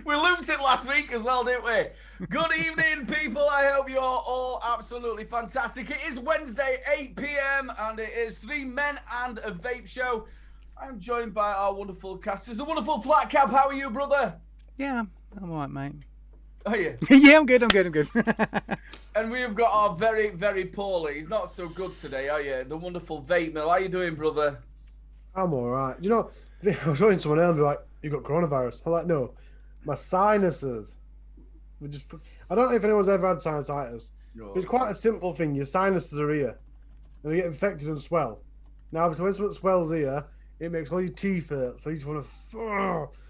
We looped it last week as well, didn't we? Good evening, people. I hope you're all absolutely fantastic. It is Wednesday, 8 p.m, and it is Three Men and a Vape Show. I'm joined by our wonderful casters. The wonderful Flat Cap. How are you, brother? Yeah, I'm all right, mate. Are you? Yeah, I'm good. And we've got our very, very poorly. He's not so good today, are you? The wonderful Vapemill. How you doing, brother? I'm all right. You know, I was showing someone else and be like, "You got coronavirus?" I'm like, "No, my sinuses." I don't know if anyone's ever had sinusitis. No. But it's quite a simple thing. Your sinuses are here, and they get infected and swell. Now, obviously, when something swells here, it makes all your teeth hurt. So you just want to.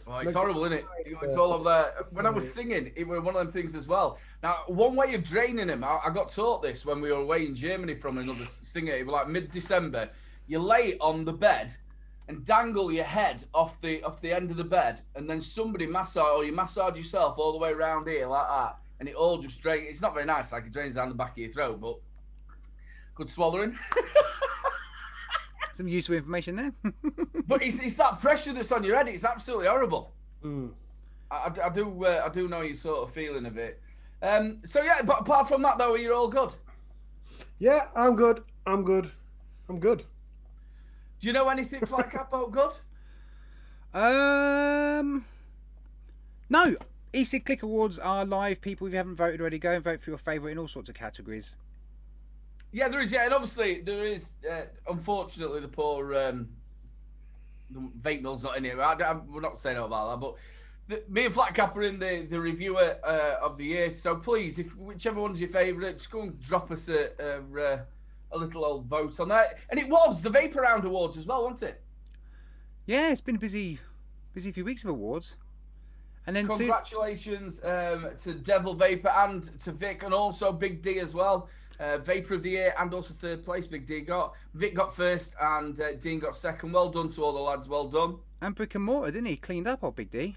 Oh, it's horrible, isn't it? It's all over there. When I was singing, it was one of them things as well. Now, one way of draining him, I got taught this when we were away in Germany from another singer. It was like mid-December. You lay on the bed and dangle your head off the end of the bed, and then somebody massage, or you massage yourself all the way around here like that, and it all just drains. It's not very nice, like it drains down the back of your throat, but good swallowing. Some useful information there. But it's that pressure that's on your head. It's absolutely horrible. Mm. I do know your sort of feeling of it. So yeah, but apart from that though, you're all good. Yeah, I'm good. Do you know anything like about good? No. EC Click Awards are live. People, if you haven't voted already, go and vote for your favourite in all sorts of categories. Yeah, there is. Yeah, and obviously there is. Unfortunately, the poor the vape mill's not in here. We're not saying about that, but me and Flat Cap are in the reviewer of the year. So please, if whichever one's your favourite, just go and drop us a little old vote on that. And it was the Vape Around Awards as well, wasn't it? Yeah, it's been a busy few weeks of awards. And then congratulations to Devil Vapor and to Vic, and also Big D as well. Vapor of the Year and also third place. Big D got. Vic got first and Dean got second. Well done to all the lads. Well done. And Brick and Mortar, didn't he? Cleaned up, old Big D.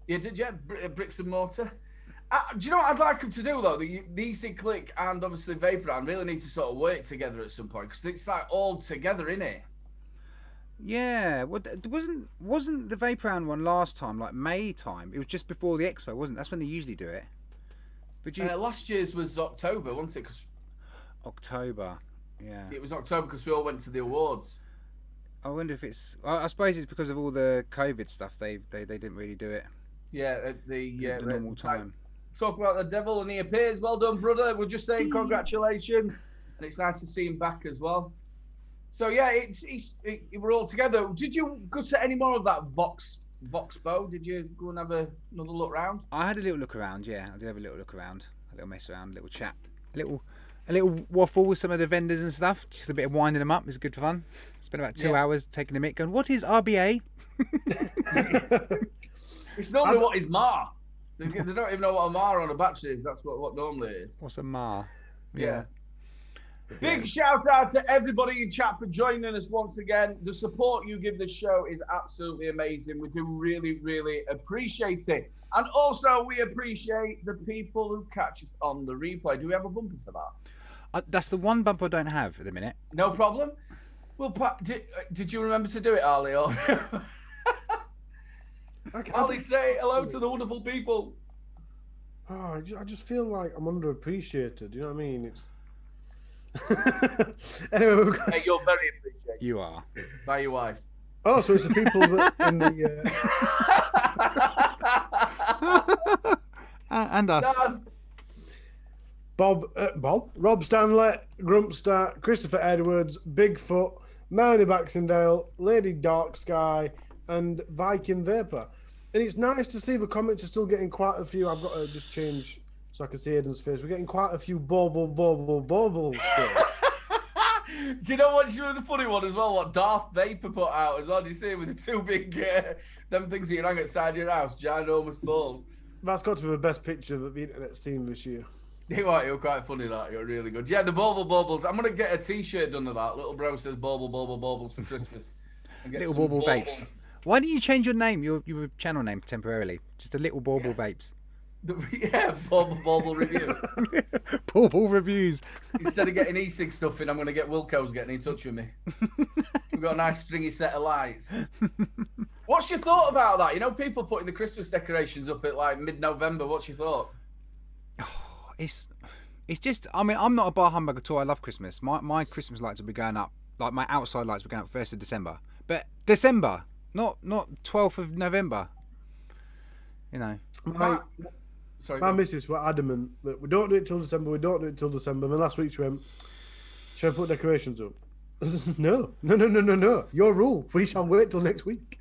Yeah, did you? Bricks and Mortar. Do you know what I'd like them to do though? The EC Click and obviously Vapor Round really need to sort of work together at some point, because it's like all together, innit? Yeah, well, wasn't the Vapor Round one last time like May time? It was just before the expo, wasn't it? That's when they usually do it. But last year's was October, wasn't it? 'Cause October, yeah. It was October because we all went to the awards. I wonder if it's. I suppose it's because of all the COVID stuff. They didn't really do it. Yeah, at the normal time. Talk about the devil and he appears. Well done, brother. We're just saying congratulations, and it's nice to see him back as well. So yeah, we're all together. Did you go to any more of that Vox Bow? Did you go and have another look round? I had a little look around. Yeah, I did have a little look around, a little mess around, a little chat, a little waffle with some of the vendors and stuff. Just a bit of winding them up. It was good fun. Spent about 2 hours taking a mic, going, "What is RBA?" It's normally what is MAR. They don't even know what a MAR on a battery is. That's what normally it is. What's a MAR? Yeah. Big shout out to everybody in chat for joining us once again. The support you give this show is absolutely amazing. We do really, really appreciate it. And also, we appreciate the people who catch us on the replay. Do we have a bumper for that? That's the one bumper I don't have at the minute. No problem. Well, did you remember to do it, Ali? Or Ali, say hello to the wonderful people. Oh, I just feel like I'm underappreciated. You know what I mean? Anyway, Hey, you're very appreciated. You are. By your wife. Oh, so it's the people that in the and us. Rob Stanley, Grumpstar, Christopher Edwards, Bigfoot, Melanie Baxendale, Lady Dark Sky, and Viking Vapor. And it's nice to see the comments are still getting quite a few. I've got to just change so I can see Aiden's face. We're getting quite a few baubles still. Do you know what's the funny one as well? What Darth Vapor put out as well? Do you see it with the two big them things that you hang outside your house, ginormous balls? That's got to be the best picture that the internet's seen this year. You're quite funny, that. You're really good. Yeah, the Baubles. I'm going to get a t-shirt done of that. Little bro says Baubles for Christmas. Little Bauble Vapes. Why didn't you change your name, your channel name temporarily? Just a Little Bauble Vapes. Yeah, Bauble Reviews. Bauble Reviews. Instead of getting e-cig stuff in, I'm going to get Wilco's getting in touch with me. We've got a nice stringy set of lights. What's your thought about that? You know, people putting the Christmas decorations up at like mid-November. What's your thought? It's just. I mean, I'm not a bar humbug at all. I love Christmas. My Christmas lights will be going up. Like my outside lights will be going up 1st of December. But December, not 12th of November. You know. My missus were adamant that we don't do it till December. We don't do it till December. And then last week she went, "Should I put decorations up?" I said, No. Your rule. We shall wait till next week.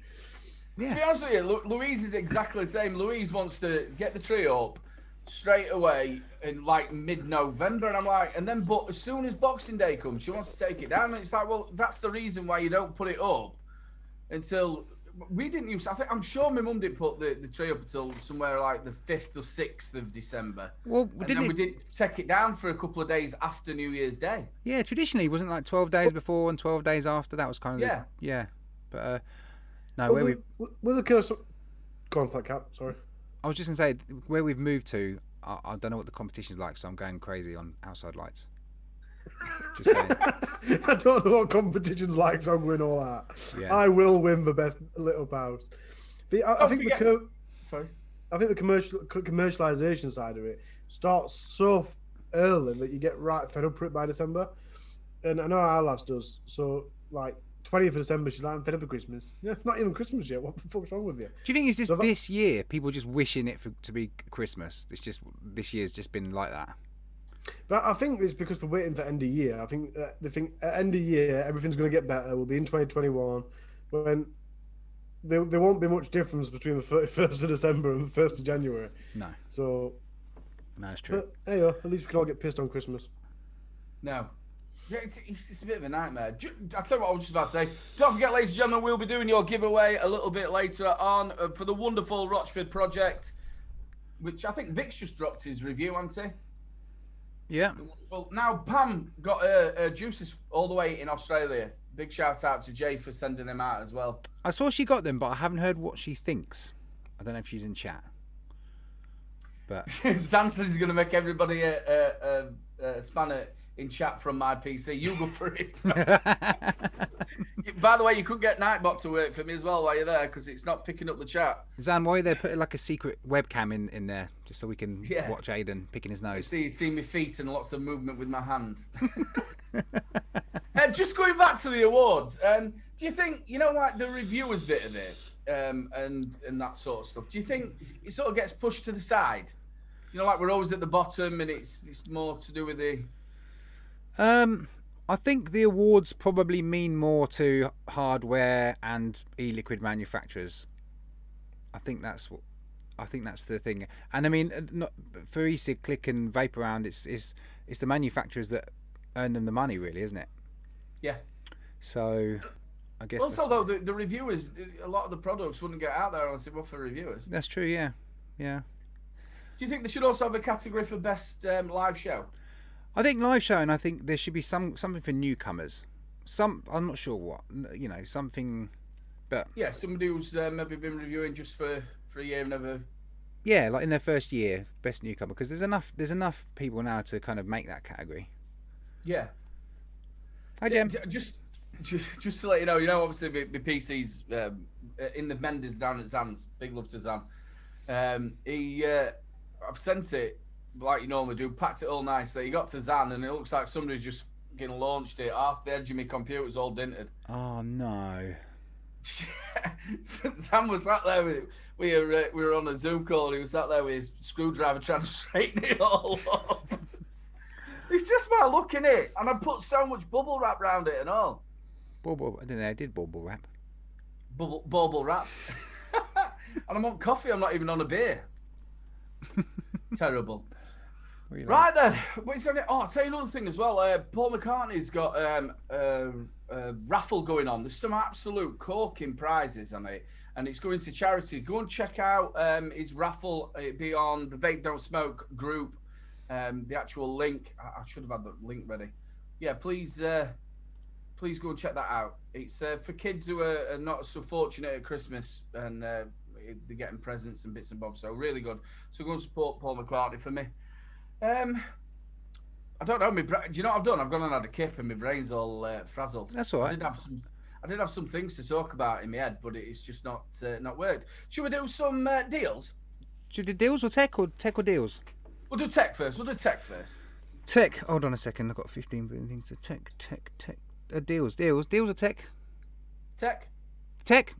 Yeah. To be honest with you, Louise is exactly the same. Louise wants to get the tree up straight away in like mid-November, and I'm like, but as soon as Boxing Day comes, she wants to take it down, and it's like, well, that's the reason why you don't put it up until we didn't use. I'm sure my mum didn't put the tree up until somewhere like the 5th or 6th of December. Well, we didn't take it down for a couple of days after New Year's Day. Yeah, traditionally, it wasn't like 12 days before and 12 days after. That was kind of yeah. But no, with the curse. Go on, Flat Cap. Sorry. I was just gonna say where we've moved to. I don't know what the competition's like, so I'm going crazy on outside lights. Just saying. I don't know what competition's like, so I'm going all out. Yeah. I will win the best little house. But I think the commercialization side of it starts so early that you get right fed up for it by December. And I know our lass does. So like 20th of December, she's like, I'm fed up of Christmas. Yeah, not even Christmas yet. What the fuck's wrong with you? Do you think it's just this year people just wishing it to be Christmas? It's just this year's just been like that. But I think it's because we're waiting for end of year. I think they think at end of year everything's going to get better. We'll be in 2021 when there won't be much difference between the 31st of December and the 1st of January. No. So. No, it's true. But there you go. At least we can all get pissed on Christmas. No. Yeah, it's a bit of a nightmare. I'll tell you what I was just about to say. Don't forget, ladies and gentlemen, we'll be doing your giveaway a little bit later on for the wonderful Rochford project, which I think Vic's just dropped his review, hasn't he? Yeah. Now, Pam got her juices all the way in Australia. Big shout out to Jay for sending them out as well. I saw she got them, but I haven't heard what she thinks. I don't know if she's in chat. But Zan says he's going to make everybody a spanner in chat from my PC. You go for it. By the way, you could get Nightbot to work for me as well while you're there because it's not picking up the chat. Zan, why are they putting like a secret webcam in there just so we can watch Aidan picking his nose? You see my feet and lots of movement with my hand. Just going back to the awards, do you think, like the reviewers bit of it and that sort of stuff, do you think it sort of gets pushed to the side? Like we're always at the bottom and it's more to do with the... I think the awards probably mean more to hardware and e-liquid manufacturers. I think that's the thing. And I mean, for e-cig, click and vape around, it's the manufacturers that earn them the money, really, isn't it? Yeah. So, I guess. Also, though, the reviewers, a lot of the products wouldn't get out there unless it were for reviewers. That's true. Yeah. Yeah. Do you think they should also have a category for best live show? I think live show, and I think there should be something for newcomers. I'm not sure what, something, but yeah, somebody who's maybe been reviewing just for a year and never. Yeah, like in their first year, best newcomer, because there's enough people now to kind of make that category. Yeah. Hi, Jem. Just to let you know, obviously the PC's in the Menders down at Zan's. Big love to Zan. I've sent it. Like you normally do, packed it all nicely. You got to Zan, and it looks like somebody's just fucking launched it. Half the edge of my computer's all dinted. Oh no! Zan was sat there we were on a Zoom call. And he was sat there with his screwdriver trying to straighten it all up. It's just by looking at it, and I put so much bubble wrap around it and all. Bubble? I didn't know I did bubble wrap. Bubble wrap. And I'm on coffee. I'm not even on a beer. Terrible. Right then, I'll tell you another thing as well. Paul McCartney's got a raffle going on. There's some absolute corking prizes on it, and it's going to charity. Go and check out his raffle. It'll be on the Vape Don't Smoke group. The actual link. I should have had the link ready. Yeah, please go and check that out. It's for kids who are not so fortunate at Christmas and they're getting presents and bits and bobs. So really good. So go and support Paul McCartney for me. I don't know. Do you know what I've done? I've gone and had a kip and my brain's all frazzled. That's all right. I did have some things to talk about in my head, but it's just not worked. Should we do some deals? Should we do deals or tech or deals? We'll do tech first. Tech. Hold on a second. I've got 15 things to tech. Deals or tech? Tech.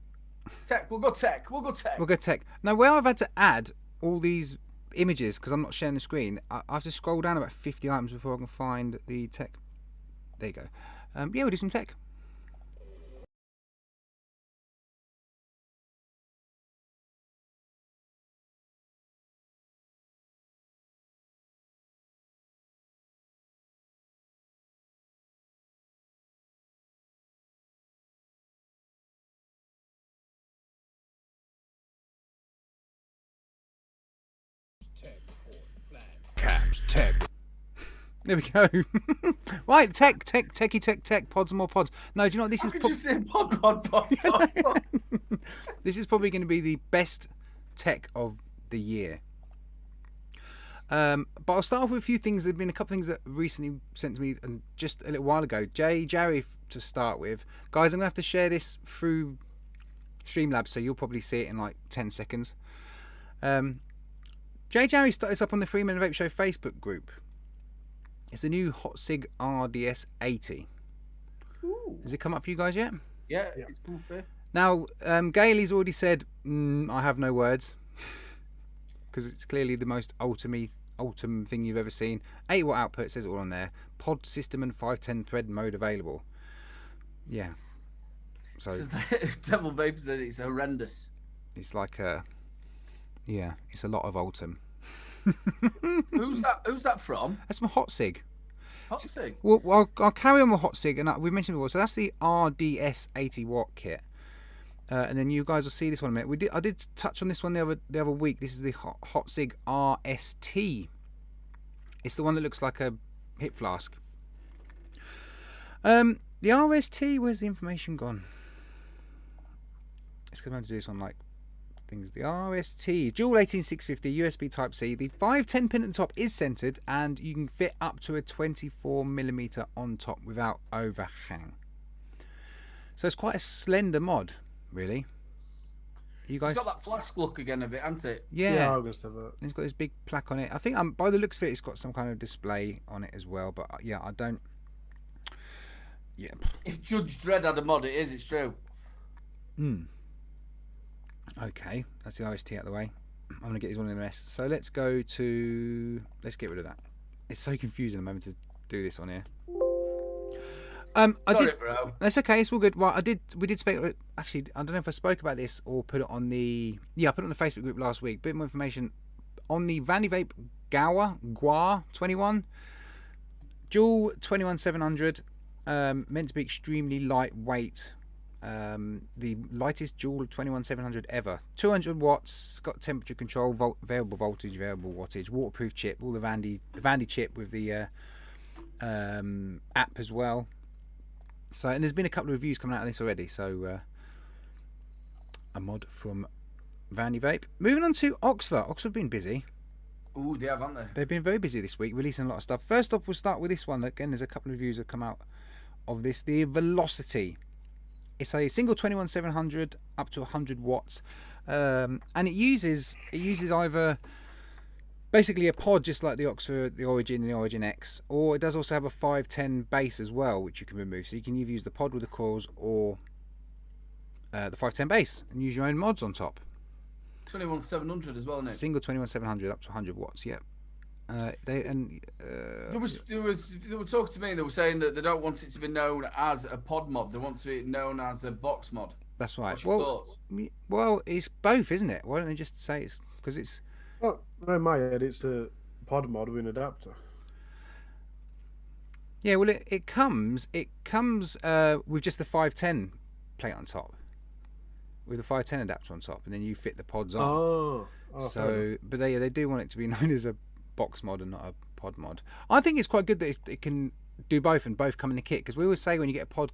We'll go tech. We'll go tech. Now, where I've had to add all these images because I'm not sharing the screen, I have to scroll down about 50 items before I can find the tech. There you go. Yeah, we'll do some tech. Tech. There we go. Right, tech, pods and more pods. No, do you know what this is? Just say pod. This is probably going to be the best tech of the year. But I'll start off with a few things. There've been a couple of things that recently sent to me just a little while ago. Jerry to start with. Guys, I'm going to have to share this through Streamlabs, so you'll probably see it in like 10 seconds. Jerry started this up on the Freeman Vape Show Facebook group. It's the new Hot Sig RDS 80. Ooh. Has it come up for you guys yet? Yeah. It's cool. Now, Gailey's already said, I have no words. Because it's clearly the most ultimate thing you've ever seen. 8 watt output, says it all on there. Pod system and 510 thread mode available. Yeah. So Devil Vape said it's horrendous. It's like yeah, it's a lot of Ultim. Who's that from? That's from Hot Sig. Hot Sig. Well, I'll carry on with Hot Sig, and we've mentioned before. So that's the RDS 80 watt kit, and then you guys will see this one in a minute. I did touch on this one the other week. This is the Hot Sig RST. It's the one that looks like a hip flask. The RST. Where's the information gone? It's going to do this on like things. The RST dual 18650 USB Type C. The 510 pin at the top is centered, and you can fit up to a 24mm on top without overhang. So it's quite a slender mod, really. You guys. It's got that flask look again of it, hasn't it? Yeah. I'm gonna say that. It's got this big plaque on it. I think by the looks of it, it's got some kind of display on it as well. But yeah, I don't. Yeah. If Judge Dredd had a mod, it is. It's true. Okay, that's the RST out of the way. I'm going to get this one in a mess. So let's get rid of that. It's so confusing at the moment to do this on here. Sorry, bro. That's okay, it's all good. Well, we did speak, actually, I don't know if I spoke about this or put it on the, I put it on the Facebook group last week. Bit more information on the Vandy Vape GUA 21. Dual 21700, meant to be extremely lightweight. The lightest dual 21700 ever. 200 watts, it's got temperature control, variable voltage, variable wattage, waterproof chip, all the Vandy chip with the app as well. So, and there's been a couple of reviews coming out of this already. So, a mod from Vandy Vape. Moving on to Oxford. Oxford have been busy. Ooh, they have, haven't they? They've been very busy this week, releasing a lot of stuff. First off, we'll start with this one. Again, there's a couple of reviews that come out of this. The Velocity. It's a single 21700 up to 100 watts, and it uses either basically a pod just like the Oxford, the Origin, and the Origin X, or it does also have a 510 base as well, which you can remove. So you can either use the pod with the coils or the 510 base and use your own mods on top. 21700 as well, isn't it? Single 21700 up to 100 watts. Yeah. They were talking to me. They were saying that they don't want it to be known as a pod mod. They want to be known as a box mod. That's right. What's your thoughts? Well, it's both, isn't it? Why don't they just say it's because it's? Oh, in my head, it's a pod mod with an adapter. Yeah, well, it comes with just the 510 plate on top, with the 510 adapter on top, and then you fit the pods on. Oh so, but they do want it to be known as a box mod and not a pod mod. I think it's quite good that it can do both and both come in the kit, because we always say when you get a pod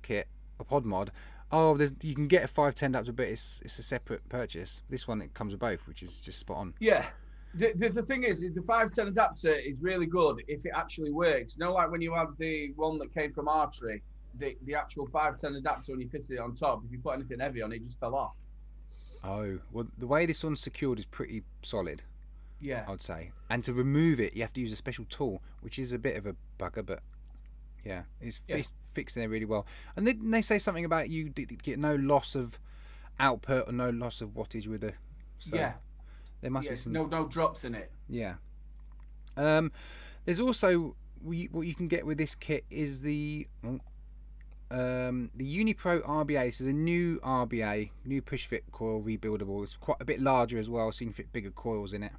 mod, you can get a 510 adapter, but it's a separate purchase. This one, it comes with both, which is just spot on. Yeah. The thing is, the 510 adapter is really good if it actually works. You know, like when you have the one that came from Archery, the actual 510 adapter when you fit it on top. If you put anything heavy on it, just fell off. Oh, well, the way this one's secured is pretty solid, Yeah. I'd say. And to remove it, you have to use a special tool, which is a bit of a bugger, but yeah, it's fixed in there really well. And then they say something about you get no loss of output or no loss of wattage with the. So yeah. There must be some. No drops in it. Yeah. There's also what you can get with this kit is the Unipro Rba. This is a new RBA, new push fit coil rebuildable. It's quite a bit larger as well, so you can fit bigger coils in it.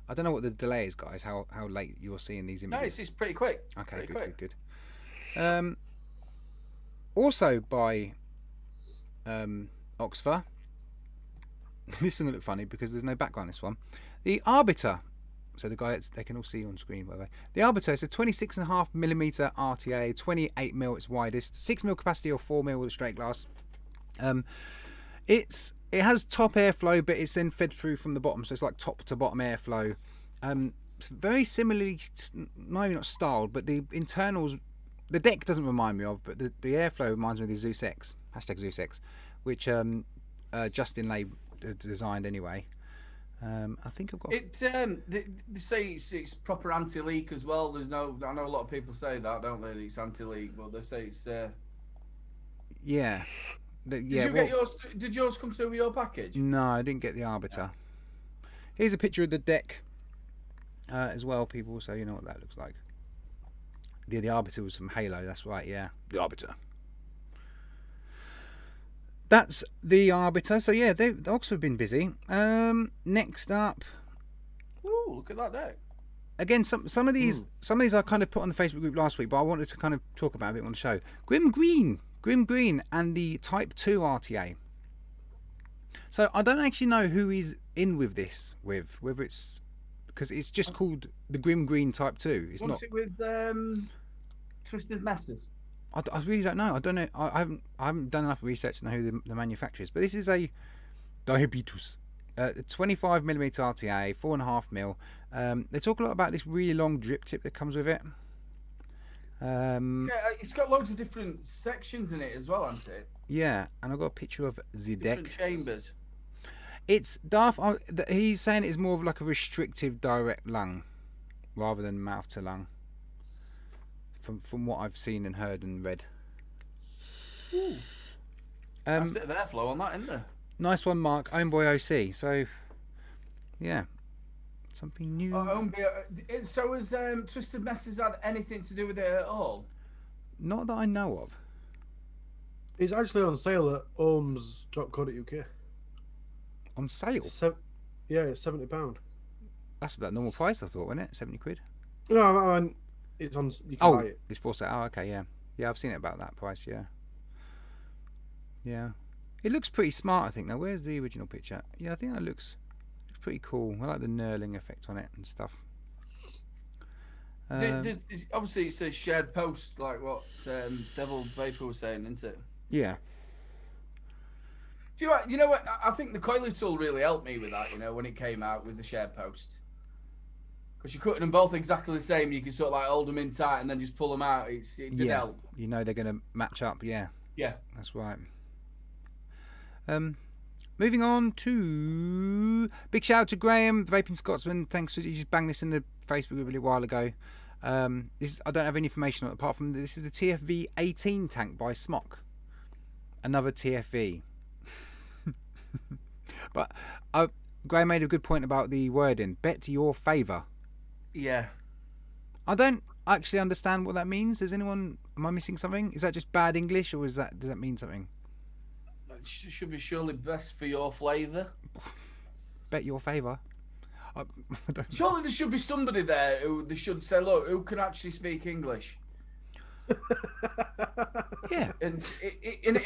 I don't know what the delay is, guys. How late you're seeing these images? No, it's pretty quick. Okay, pretty good. Also by Oxford. This is going to look funny because there's no background on this one. The Arbiter. So the guy they can all see on screen, by the way. The Arbiter is a 26.5mm RTA, 28mm its widest, 6mm capacity or 4mm with a straight glass. It has top airflow, but it's then fed through from the bottom, so it's like top to bottom airflow. It's very similarly, maybe not styled, but the internals, the deck doesn't remind me of, but the airflow reminds me of the Zeus X, #Zeus X, which Justin Lay designed anyway. I think I've got it. They say it's proper anti-leak as well. I know a lot of people say that, don't they? It's anti-leak, but they say it's. Yeah. Did you get yours? Did yours come through with your package? No, I didn't get the Arbiter. Here's a picture of the deck as well, people, so you know what that looks like. The Arbiter was from Halo. That's right. Yeah, the Arbiter. That's the Arbiter. So yeah, Oxford have been busy. Next up. Ooh, look at that deck. Again, some of these I kind of put on the Facebook group last week, but I wanted to kind of talk about a bit on the show. Grim Green, and the Type 2 RTA. So I don't actually know who he's in with this whether it's because it's just called the Grim Green Type 2. It's What's not. It with Twisted Messes? I really don't know. I don't know. I haven't done enough research to know who the manufacturer is. But this is a Diabetes, 25mm RTA, 4.5mm. They talk a lot about this really long drip tip that comes with it. Yeah, it's got loads of different sections in it as well, hasn't it? Yeah, and I've got a picture of the deck. Different chambers. It's daft. He's saying it's more of like a restrictive direct lung rather than mouth to lung. From what I've seen and heard and read. Ooh. That's a bit of airflow on that, isn't there? Nice one, Mark. Owned by OC. So, yeah. Something new. So has Twisted Messes had anything to do with it at all? Not that I know of. It's actually on sale at ohms.co.uk. On sale? Yeah, it's £70. That's about normal price, I thought, wasn't it? 70 quid? No, I mean, it's on. You can buy it. It's for sale. Oh, okay, yeah. Yeah, I've seen it about that price, yeah. Yeah. It looks pretty smart, I think. Now, where's the original picture? Yeah, I think that looks pretty cool. I like the knurling effect on it and stuff. Obviously, it's a shared post, like what Devil Vapor was saying, isn't it? Yeah. Do you know what? I think the coiler tool really helped me with that. You know, when it came out with the shared post, because you're cutting them both exactly the same. You can sort of like hold them in tight and then just pull them out. It did help. You know they're going to match up. Yeah. Yeah. That's right. Moving on to big shout out to Graham, Vaping Scotsman. Thanks for you just banged this in the Facebook group a little while ago. I don't have any information on it apart from this is the TFV 18 tank by Smock. Another TFV. But Graham made a good point about the wording. Bet your favour. Yeah. I don't actually understand what that means. Am I missing something? Is that just bad English, or does that mean something? It should be surely best for your flavour. Bet your favour. Surely there should be somebody there who they should say, look, who can actually speak English. Yeah. And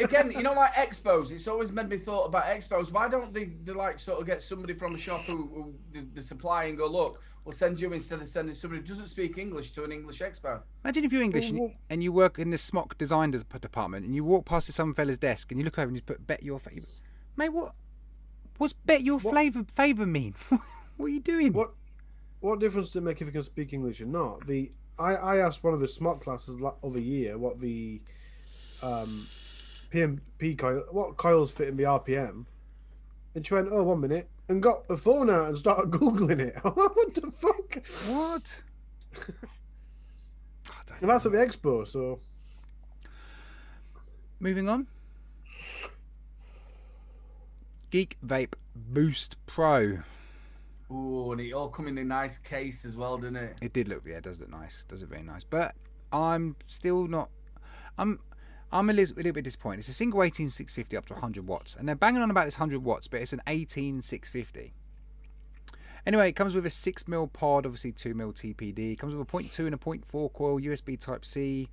again, you know, like expos, it's always made me thought about expos. Why don't they like sort of get somebody from a shop who they supply and go, look, we'll send you instead of sending somebody who doesn't speak English to an English expo. Imagine if you're English and you work in the Smock design department and you walk past some fella's desk and you look over and you put bet your favour. Mate, what's bet your favour mean? What are you doing? What difference does it make if you can speak English or not? I asked one of the Smock classes over year what the PMP coil. What coils fit in the RPM? And she went, "Oh, 1 minute," and got the phone out and started googling it. What the fuck? What? And that's at the expo. So moving on. Geek Vape Boost Pro. Ooh, and it all come in a nice case as well, didn't it? It did look, yeah, it does look nice. Does look very nice. But I'm still not. I'm a little bit disappointed. It's a single 18650 up to 100 watts, and they're banging on about this 100 watts, but it's an 18650. Anyway, it comes with a 6mm pod, obviously 2mm TPD. It comes with a 0.2 and a 0.4 coil, USB Type C,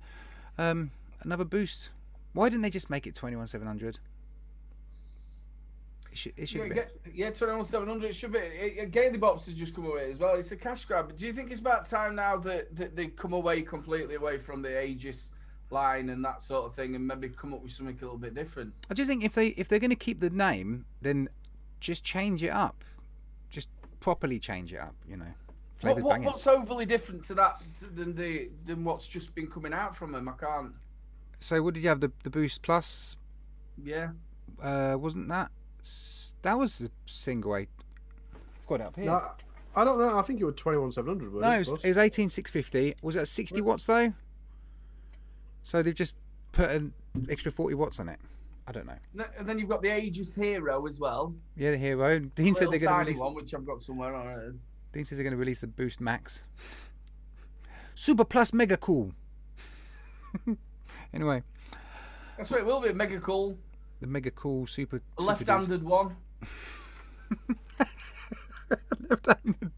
another boost. Why didn't they just make it 21700? It should be. Yeah, 21700. It should be. Gaily Bops has just come away as well. It's a cash grab. Do you think it's about time now that they come away completely away from the Aegis line and that sort of thing, and maybe come up with something a little bit different? I just think if they're going to keep the name, then just change it up. Just properly change it up. You know. What's overly different to that than what's just been coming out from them? I can't. So what did you have? The Boost Plus? Yeah. Wasn't that? That was a single 8. I've got it up here. no, I don't know. I think it was 21700. No, it was 18650. Was it 60 watts though? So they've just put an extra 40 watts on it. I don't know. No, and then you've got the Aegis Hero as well. Yeah, the Hero. Dean said they're going to release one, which I've got somewhere on it. Dean says they're going to release the Boost Max. Super Plus Mega Cool. Anyway. That's what it will be. Mega cool. The Mega Cool Super. A left-handed one. Left-handed.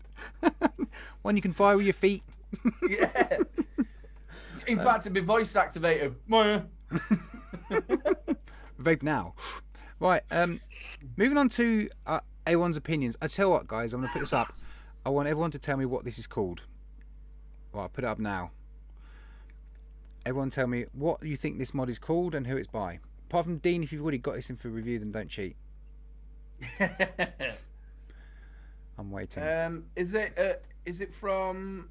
One you can fire with your feet. Yeah. In fact, it'd be voice activated. Vape now. Right. Moving on to A1's opinions. I tell you what, guys. I'm going to put this up. I want everyone to tell me what this is called. Right, I'll put it up now. Everyone tell me what you think this mod is called and who it's by. Apart from Dean, if you've already got this in for review, then don't cheat. I'm waiting. Is it from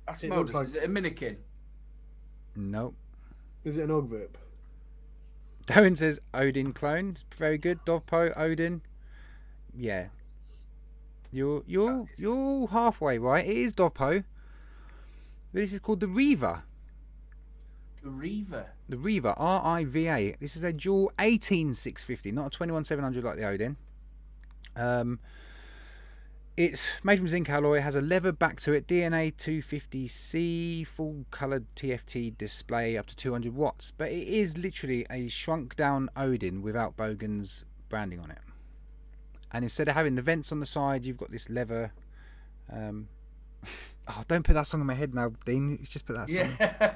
Asmodeus? like... Is it a Minikin? No. Is it an Og Vape? Owen says Odin clone. Very good. Dovpo, Odin. Yeah. You're all halfway right. It is Dovpo. This is called the Riva. The Riva. The Riva, R-I-V-A. This is a dual 18650, not a 21700 like the Odin. It's made from zinc alloy, has a leather back to it, DNA 250C, full coloured TFT display up to 200 watts. But it is literally a shrunk down Odin without Bogan's branding on it. And instead of having the vents on the side, you've got this leather. Oh, don't put that song in my head now, Dean. It's just put that song. Yeah.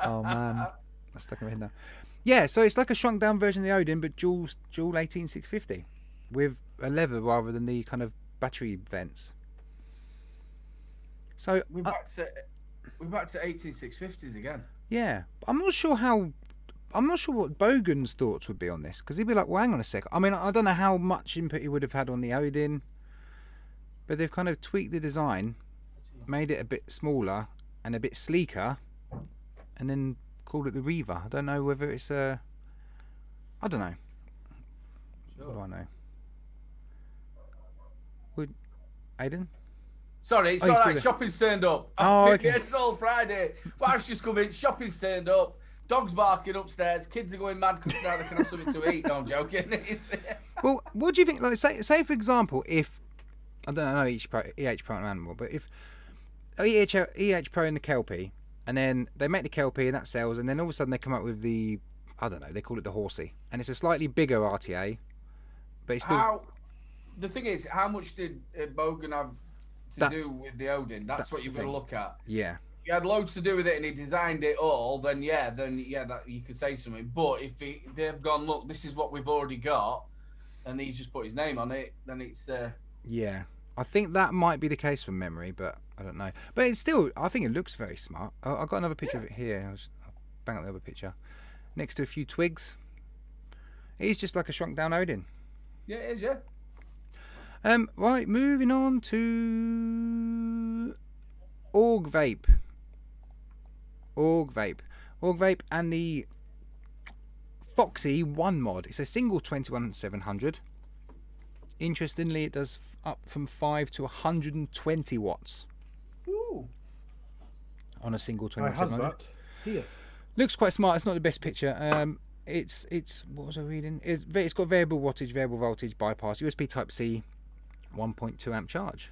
Oh man, that's stuck in my head now. Yeah, so it's like a shrunk down version of the Odin, but dual 18650 with a leather rather than the kind of battery vents. So we're back to 18650s again. Yeah, I'm not sure what Bogan's thoughts would be on this, because he'd be like, well, hang on a sec. I mean, I don't know how much input he would have had on the Odin, but they've kind of tweaked the design, made it a bit smaller and a bit sleeker, and then called it the Riva. I don't know whether it's a... I don't know. Sure. What do I know? Would... Aiden? Sorry, it's alright. Shopping's turned up. Oh, okay. It's all Friday. Wife's just come in. Shopping's turned up. Dog's barking upstairs. Kids are going mad because now they can have something to eat. No, I'm joking. Well, what do you think? Like, say for example, if... I don't know EH Pro and Animal, but if EH Pro and the Kelpie, and then they make the Kelpie and that sells, and then all of a sudden they come up with the, I don't know, they call it the Horsey, and it's a slightly bigger RTA, but it's still... The thing is, how much did Bogan have to do with the Odin? That's what you've got to look at. Yeah. He had loads to do with it and he designed it all, then that you could say something. But if they've gone, look, this is what we've already got, and he's just put his name on it, then it's... Yeah. I think that might be the case from memory, but I don't know. But it's still, I think it looks very smart. I've got another picture of it here. I'll bang up the other picture. Next to a few twigs. It is just like a shrunk down Odin. Yeah, it is, yeah. Right, moving on to Org Vape. Org Vape and the Foxy 1 mod. It's a single 21700. Interestingly, it does up from 5 to 120 watts. Ooh. On a single I has 21700. that here. Looks quite smart. It's not the best picture. It's what was I reading? It's got variable wattage, variable voltage, bypass, USB Type C, 1.2 amp charge.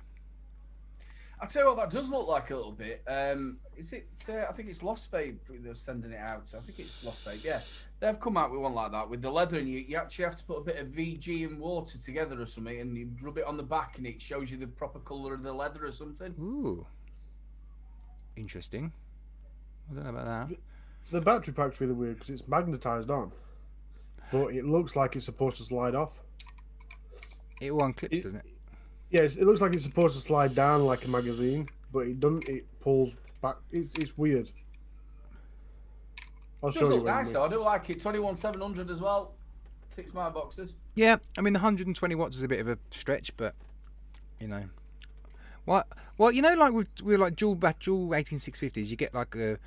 I'll tell you what, that does look like a little bit. Is it? I think it's Lost Vape they're sending it out. So I think it's Lost Vape. Yeah, they've come out with one like that with the leather, and you actually have to put a bit of VG and water together or something, and you rub it on the back, and it shows you the proper colour of the leather or something. Ooh, interesting. I don't know about that. The battery pack's really weird because it's magnetized on, but it looks like it's supposed to slide off. It all unclips, doesn't it? Yes, it looks like it's supposed to slide down like a magazine, but it doesn't. It pulls back. It's weird. I'll It show does you. look nice though. I do like it. 21700 as well. 6 mile boxes. Yeah, I mean the 120 watts is a bit of a stretch, but you know, what? Well, you know, like with like dual 18650s, you get like the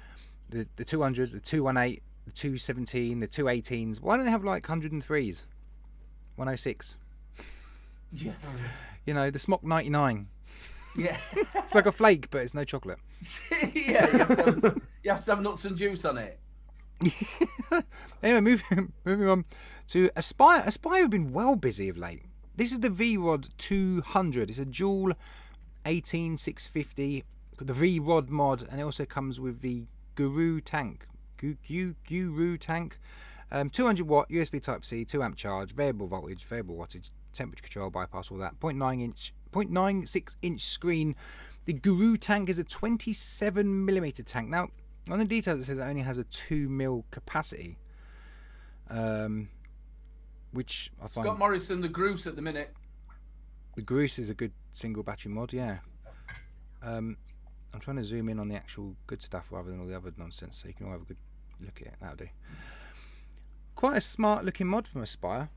200s, the 218, the 217, the 218s. Why don't they have like 103s, 106? Yeah. You know, the Smock 99. Yeah. It's like a flake, but it's no chocolate. Yeah. You have to have nuts and juice on it. Anyway, moving on to Aspire. Aspire have been well busy of late. This is the V-Rod 200. It's a dual 18650, the V-Rod mod, and it also comes with the Guru tank. Guru tank. 200 watt USB Type C, 2 amp charge, variable voltage, variable wattage, temperature control, bypass, all that. 0.96 inch screen. The Guru tank is a 27mm tank. Now, on the details it says it only has a 2mm capacity, which I find. Scott Morrison, the Groose at the minute. The Groose is a good single battery mod, yeah. I'm trying to zoom in on the actual good stuff rather than all the other nonsense, so you can all have a good look at it. That'll do. Quite a smart looking mod from Aspire.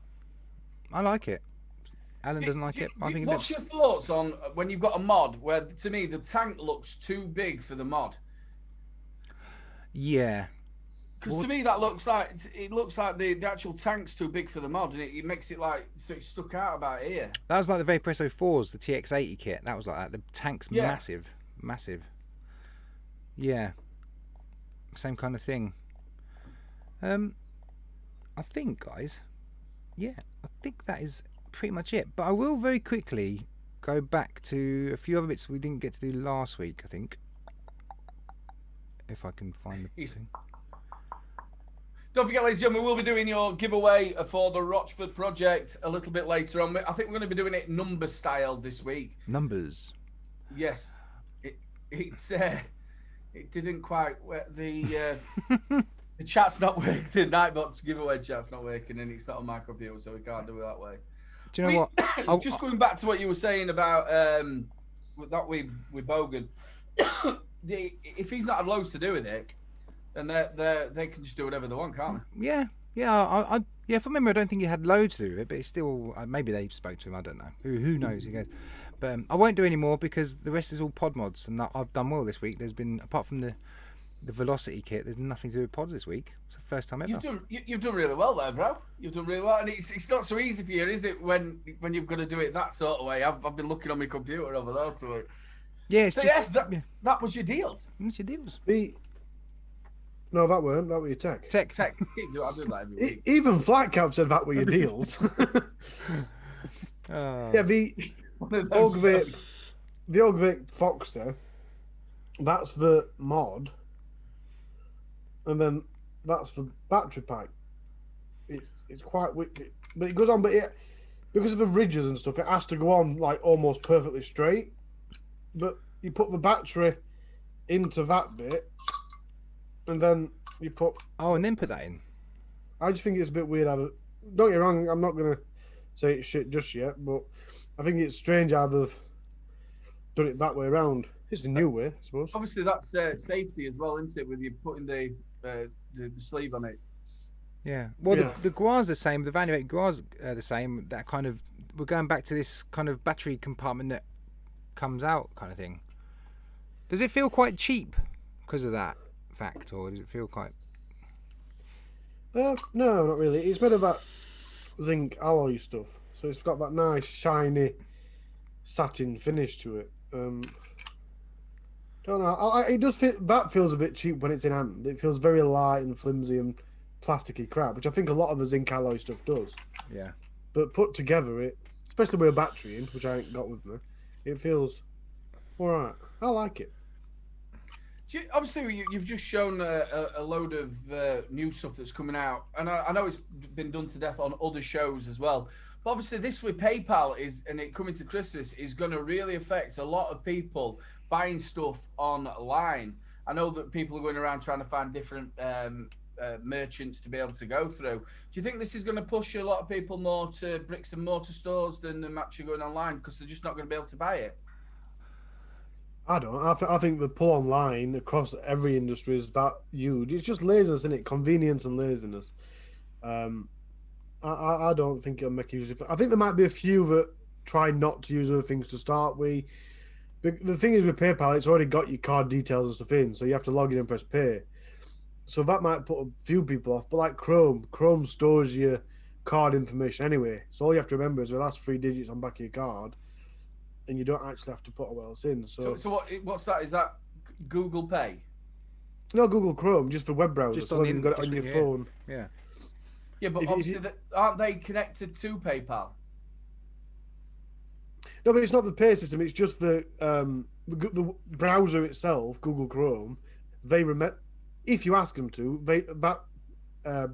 I like it. Alan doesn't like it. I think it What's looks... your thoughts on when you've got a mod where, to me, the tank looks too big for the mod? Yeah. Because to me, that looks like the actual tank's too big for the mod, and it makes it like so it's stuck out about here. That was like the Vaperesso 4s, the TX80 kit. That was like that. The tank's massive. Yeah. Same kind of thing. I think, guys, yeah, I think that is pretty much it. But I will very quickly go back to a few other bits we didn't get to do last week, I think. If I can find the thing. Don't forget, ladies and gentlemen, we'll be doing your giveaway for the Rochford project a little bit later on. I think we're going to be doing it number style this week. Numbers. Yes. It didn't quite the chat's not working. The Nightbox giveaway chat's not working, and it's not on my computer, so we can't do it that way. Do you know what? Just going back to what you were saying about that with Bogan, if he's not had loads to do with it, then they can just do whatever they want, can't they? Yeah. Yeah, from memory, I don't think he had loads to do with it, but it's still maybe they spoke to him. I don't know. Who knows? He goes. But I won't do any more because the rest is all pod mods, and I've done well this week. There's been, apart from the Velocity kit, there's nothing to do with pods this week. It's the first time ever. You've done really well there, bro. You've done really well, and it's not so easy for you, is it? When you've got to do it that sort of way. I've been looking on my computer over there to it. Yeah. So yes, that was your deals. What's your deals? No, that weren't. That were your tech. Tech. I do that every week. Even Flat Cap said that were your deals. Yeah, the Og Vape Foxer, that's the mod, and then that's the battery pack. It's quite wicked, but it goes on. But because of the ridges and stuff, it has to go on like almost perfectly straight. But you put the battery into that bit, and then you put. Oh, and then put that in. I just think it's a bit weird. Don't get me wrong. I'm not gonna say it's shit just yet, but I think it's strange how they've done it that way around. It's a new way, I suppose. Obviously, that's safety as well, isn't it? With you putting the sleeve on it. Yeah. Well, the Guar's the same. The Vape Guar's the same. That kind of, we're going back to this kind of battery compartment that comes out kind of thing. Does it feel quite cheap because of that fact, or does it feel quite? No, not really. It's made of that zinc alloy stuff, so it's got that nice shiny satin finish to it. Don't know. It does feel that feels a bit cheap when it's in hand. It feels very light and flimsy and plasticky crap, which I think a lot of the zinc alloy stuff does. Yeah. But put together, it, especially with a battery in, which I ain't got with me, it feels all right. I like it. Obviously, you've just shown a load of new stuff that's coming out, and I know it's been done to death on other shows as well. But obviously, this with PayPal and it coming to Christmas is going to really affect a lot of people buying stuff online. I know that people are going around trying to find different merchants to be able to go through. Do you think this is going to push a lot of people more to bricks and mortar stores than them actually going online because they're just not going to be able to buy it? I don't. I think the pull online across every industry is that huge. It's just laziness, isn't it? Convenience and laziness. I don't think it'll make a huge difference. I think there might be a few that try not to use other things to start with. The thing is with PayPal, it's already got your card details and stuff in, so you have to log in and press pay. So that might put a few people off. But like Chrome stores your card information anyway. So all you have to remember is the last 3 digits on the back of your card, and you don't actually have to put all else in. So what's that? Is that Google Pay? No, Google Chrome, just for web browsers. Just so on you've got it on your phone. Yeah. Yeah, but obviously, aren't they connected to PayPal? No, but it's not the pay system. It's just the browser itself, Google Chrome. If you ask them to, that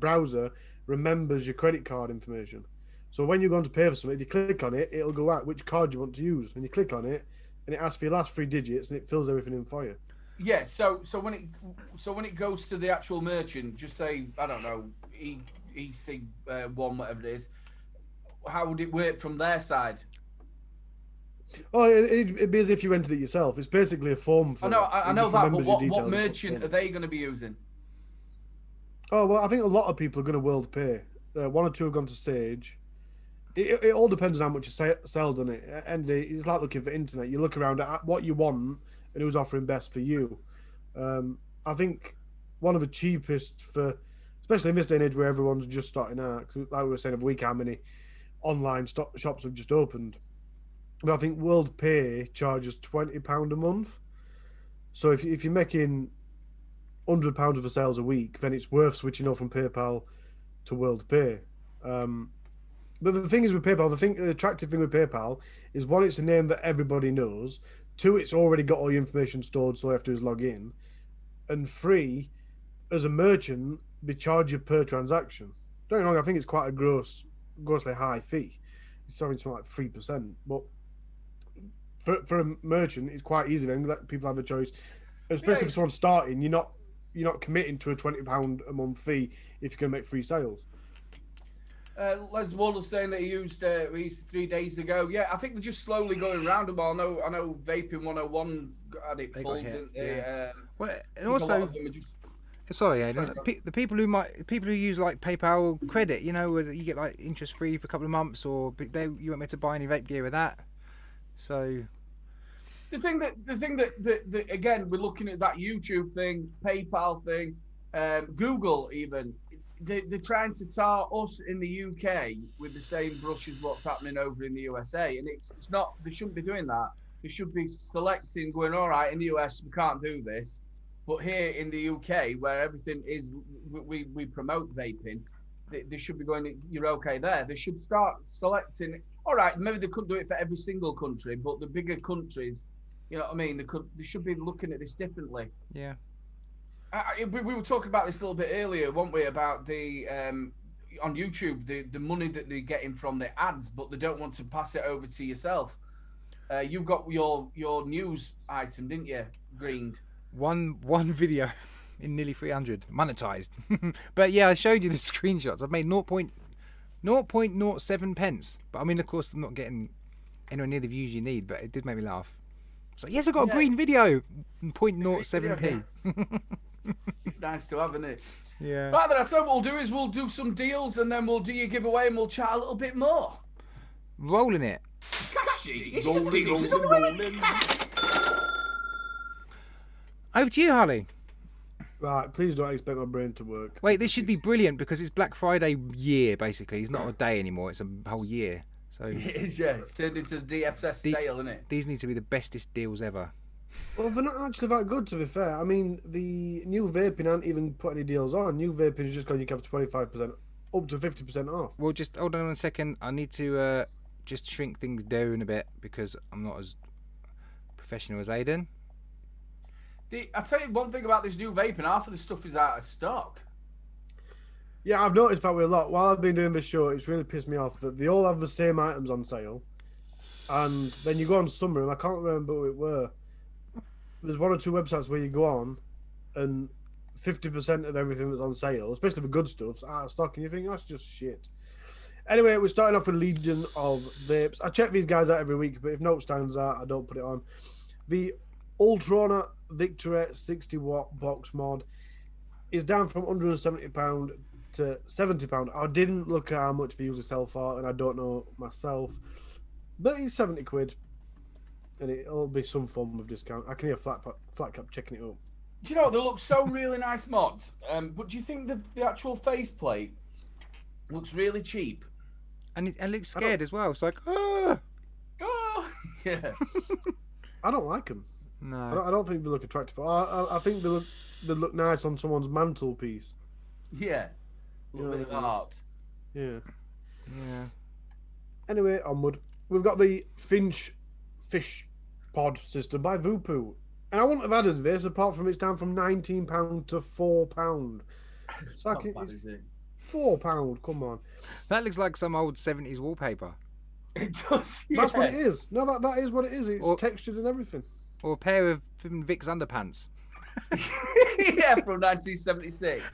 browser remembers your credit card information. So when you're going to pay for something, if you click on it, it'll go out which card you want to use, and you click on it, and it asks for your last 3 digits, and it fills everything in for you. Yeah. So when it goes to the actual merchant, just say I don't know EC1 whatever it is, how would it work from their side? Oh, it'd be as if you entered it yourself. It's basically a form for I know that, but what merchant are they going to be using? Oh, well, I think a lot of people are going to World Pay. 1 or 2 have gone to Sage. It all depends on how much you sell, doesn't it? And it's like looking for internet. You look around at what you want and who's offering best for you. I think one of the cheapest for, especially in this day and age where everyone's just starting out, 'cause like we were saying, a week how many online shops have just opened. But I think World Pay charges £20 a month. So if you're making £100 of sales a week, then it's worth switching off from PayPal to World Pay. But the thing is with PayPal, the attractive thing with PayPal is 1, it's a name that everybody knows. 2, it's already got all your information stored, so all you have to do is log in. And 3, as a merchant, they charge you per transaction. Don't get me wrong, I think it's quite a grossly high fee. It's something like 3%. But for a merchant, it's quite easy then. Let people have a choice. Especially if someone's starting, you're not committing to a £20 a month fee if you're going to make 3 sales. Les Wall was saying that he used 3 days ago. Yeah, I think they're just slowly going around them all. I know Vaping 101 had it pulled, didn't they? Yeah. Well, and also, sorry, Aidan, the people who use like PayPal credit, you know, where you get like interest free for a couple of months, or you weren't meant to buy any vape gear with that. So the thing that again, we're looking at that YouTube thing, PayPal thing, Google even. They're trying to tar us in the UK with the same brush as what's happening over in the USA, and it's not. They shouldn't be doing that. They should be selecting, going, all right, in the US we can't do this, but here in the UK where everything is, we promote vaping, they should be going, you're okay there. They should start selecting. All right, maybe they couldn't do it for every single country, but the bigger countries, you know what I mean? They should be looking at this differently. Yeah. We were talking about this a little bit earlier, weren't we? About the on YouTube, the money that they're getting from the ads, but they don't want to pass it over to yourself. You've got your news item, didn't you? Greened. One video in nearly 300 monetized. But yeah, I showed you the screenshots. I've made 0.07 pence. But I mean, of course, I'm not getting anywhere near the views you need, but it did make me laugh. So yes, I got a green video. 0.07p. It's nice to have, isn't it? Yeah. Right then, I thought what we'll do is we'll do some deals and then we'll do your giveaway and we'll chat a little bit more. Rolling it. Rolling. Over to you, Harley. Right, please don't expect my brain to work. Wait, this should be brilliant because it's Black Friday year, basically. It's not a day anymore, it's a whole year. So It is, yeah. It's turned into the DFS sale, isn't it? these need to be the bestest deals ever. Well, they're not actually that good, to be fair. I mean, the new vaping aren't even put any deals on. New vaping is just going, you can have 25%, up to 50% off. Well, just hold on a second. I need to just shrink things down a bit because I'm not as professional as Aiden. I'll tell you one thing about this new vaping. Half of the stuff is out of stock. Yeah, I've noticed that with a lot. While I've been doing this show, it's really pissed me off that they all have the same items on sale. And then you go on Summer, and I can't remember who it were. There's one or two websites where you go on, and 50% of everything that's on sale, especially the good stuff's out of stock, and you think, that's just shit. Anyway, we're starting off with Legion of Vapes. I check these guys out every week, but if note stands out, I don't put it on. The Ultrona Victory 60-watt box mod is down from £170 to £70. I didn't look at how much they usually sell for, and I don't know myself. But it's 70 quid, and it'll be some form of discount. I can hear Flat Cap checking it up. Do you know, they look so really nice mods, but do you think the actual faceplate looks really cheap? And it looks scared as well. It's like, ah! Oh, yeah. I don't like them. No. I don't think they look attractive. I think they look nice on someone's mantelpiece. Yeah. A little bit of art. Yeah. Yeah. Anyway, onward. We've got the Finch Fish Pod system by Voopoo. And I wouldn't have added this apart from it's down from £19 to £4. It's not bad, is it? £4, come on. That looks like some old 70s wallpaper. It does, yeah. That's what it is. No, that is what it is. It's Or- textured and everything. Or a pair of Vic's underpants. Yeah, from 1976.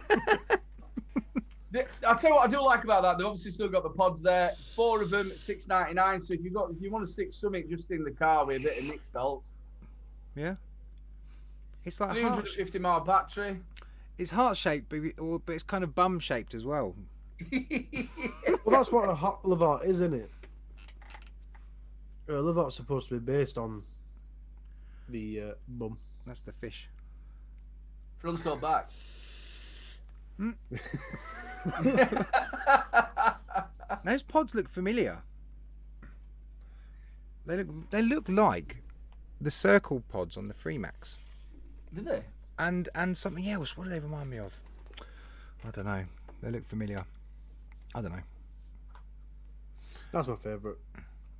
I'll tell you what I do like about that. They've obviously still got the pods there. 4 of them at $6.99. So if you want to stick something just in the car with a bit of Nick salts. Yeah. It's like a heart, 350 mile battery. it's heart shaped, but it's kind of bum shaped as well. Well, that's what a hot Levart is, isn't it? A Levart's supposed to be based on the bum. That's the fish. Front or back? Those pods look familiar. They look like the circle pods on the Freemax. Did they? And something else. What do they remind me of? I don't know. They look familiar. I don't know. That's my favourite.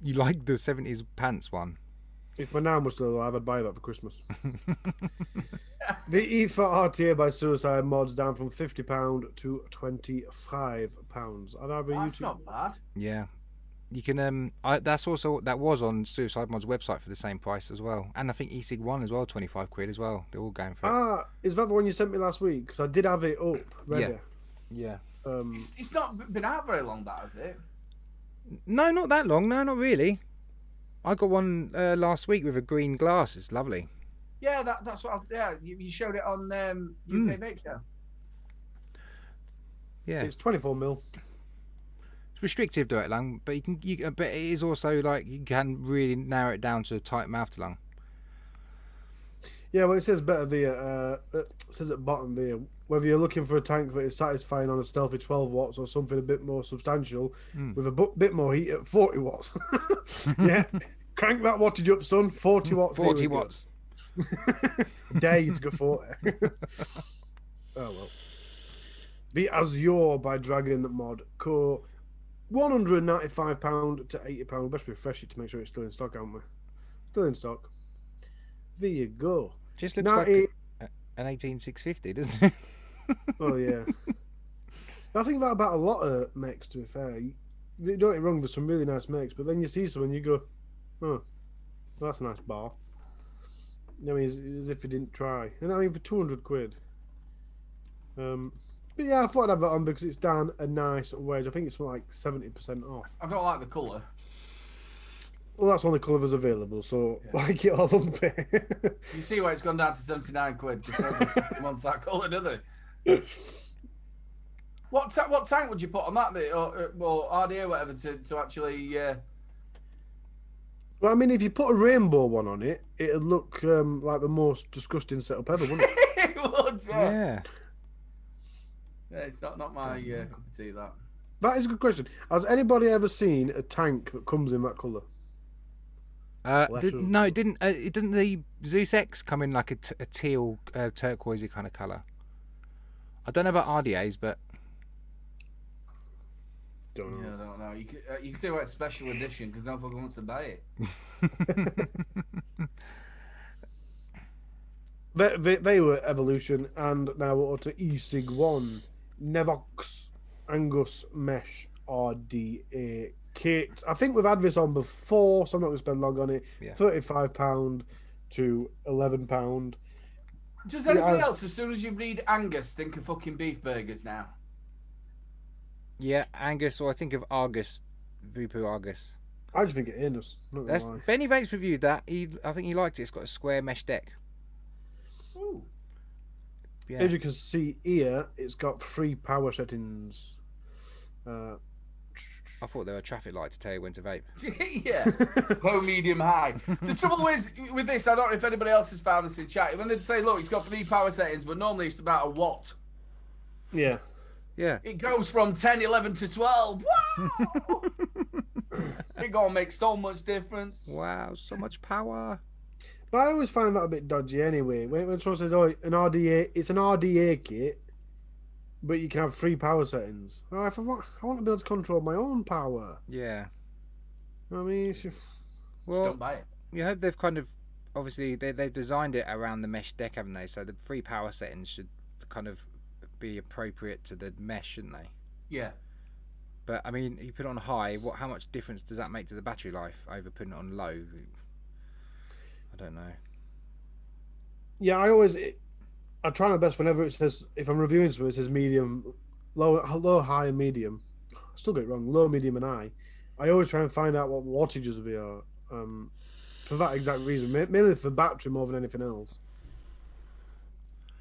You like the 70s pants one? If my nan was still alive, I'd buy that for Christmas. The EFA RTA by Suicide Mods down from £50 to £25. That's not bad. Yeah. You can that was on Suicide Mod's website for the same price as well. And I think eSig 1 as well, 25 quid as well. They're all going for it. Ah, is that the one you sent me last week? Because I did have it up ready. Yeah. It's not been out very long, that has it? No, not that long. No, not really. I got one last week with a green glass. It's lovely. Yeah, that's what. You showed it on UK Vape Show. Yeah. It's 24mm. It's restrictive to it, lung, but but it is also like you can really narrow it down to a tight mouth to lung. Yeah, well, it says better there. It says at the bottom there, whether you're looking for a tank that is satisfying on a stealthy 12 watts or something a bit more substantial with a bit more heat at 40 watts. Yeah, crank that wattage up, son. 40 watts. 40 watts. Dare you to go 40. Oh well. The Azure by Dragon Mod Co. £195 to £80. Best refresh it to make sure it's still in stock, haven't we? Still in stock. There you go. Just looks like an 18650, doesn't it? Oh yeah. I think that about a lot of mechs, to be fair. You don't get me wrong, there's some really nice mechs, but then you see some and you go, oh, well, that's a nice bar. I mean, as if you didn't try. And I mean, for 200 quid. But yeah, I thought I'd have that on because it's down a nice wedge. I think it's like 70% off. I don't like the colour. Well, that's only colour that's available, so like it or lump it. You see why it's gone down to 79 quid because nobody wants that colour, do they? What tank would you put on that bit, or RDA, whatever, to actually? Well, I mean, if you put a rainbow one on it, it'd look like the most disgusting setup ever, wouldn't it? It would, yeah. Yeah. Yeah, it's not my cup of tea, that. That is a good question. Has anybody ever seen a tank that comes in that colour? No, it didn't. It doesn't. The Zeus X come in like a teal, turquoisey kind of colour. I don't know about RDAs, but Don't know. Yeah, I don't know. You can say why it's special edition because no one wants to buy it. They were Evolution, and now we're on to eSig 1 Nevox Angus Mesh RDA kit. I think we've had this on before, so I'm not going to spend long on it. Yeah. £35 to £11. Does anybody else, as soon as you read Angus, think of fucking beef burgers now? yeah, Angus, or I think of Argus, Vupu Argus. I just think it is. Not gonna lie. Benny Vapes reviewed that. I think he liked it. It's got a square mesh deck. Ooh. Yeah. As you can see here, it's got 3 power settings. I thought there were traffic lights to tell you when to vape. Yeah. Low, medium, high. The trouble is, with this, I don't know if anybody else has found this in chat. When they say, look, it's got 3 power settings, but normally it's about a watt. Yeah. Yeah. It goes from 10, 11 to 12. Wow! It gonna make so much difference. Wow, so much power. But I always find that a bit dodgy anyway. When someone says, oh, an RDA, it's an RDA kit, but you can have 3 power settings. Oh, if I want to be able to control my own power. Yeah. I mean, it's just... Just don't buy it. You hope they've kind of, obviously, they've designed it around the mesh deck, haven't they? So the 3 power settings should kind of be appropriate to the mesh, shouldn't they? Yeah. But, I mean, you put it on high, how much difference does that make to the battery life over putting it on low? I don't know. Yeah, I try my best whenever it says, if I'm reviewing something, it says medium, low, high, and medium. I still get it wrong, low, medium, and high. I always try and find out what wattages they are. For that exact reason, mainly for battery more than anything else.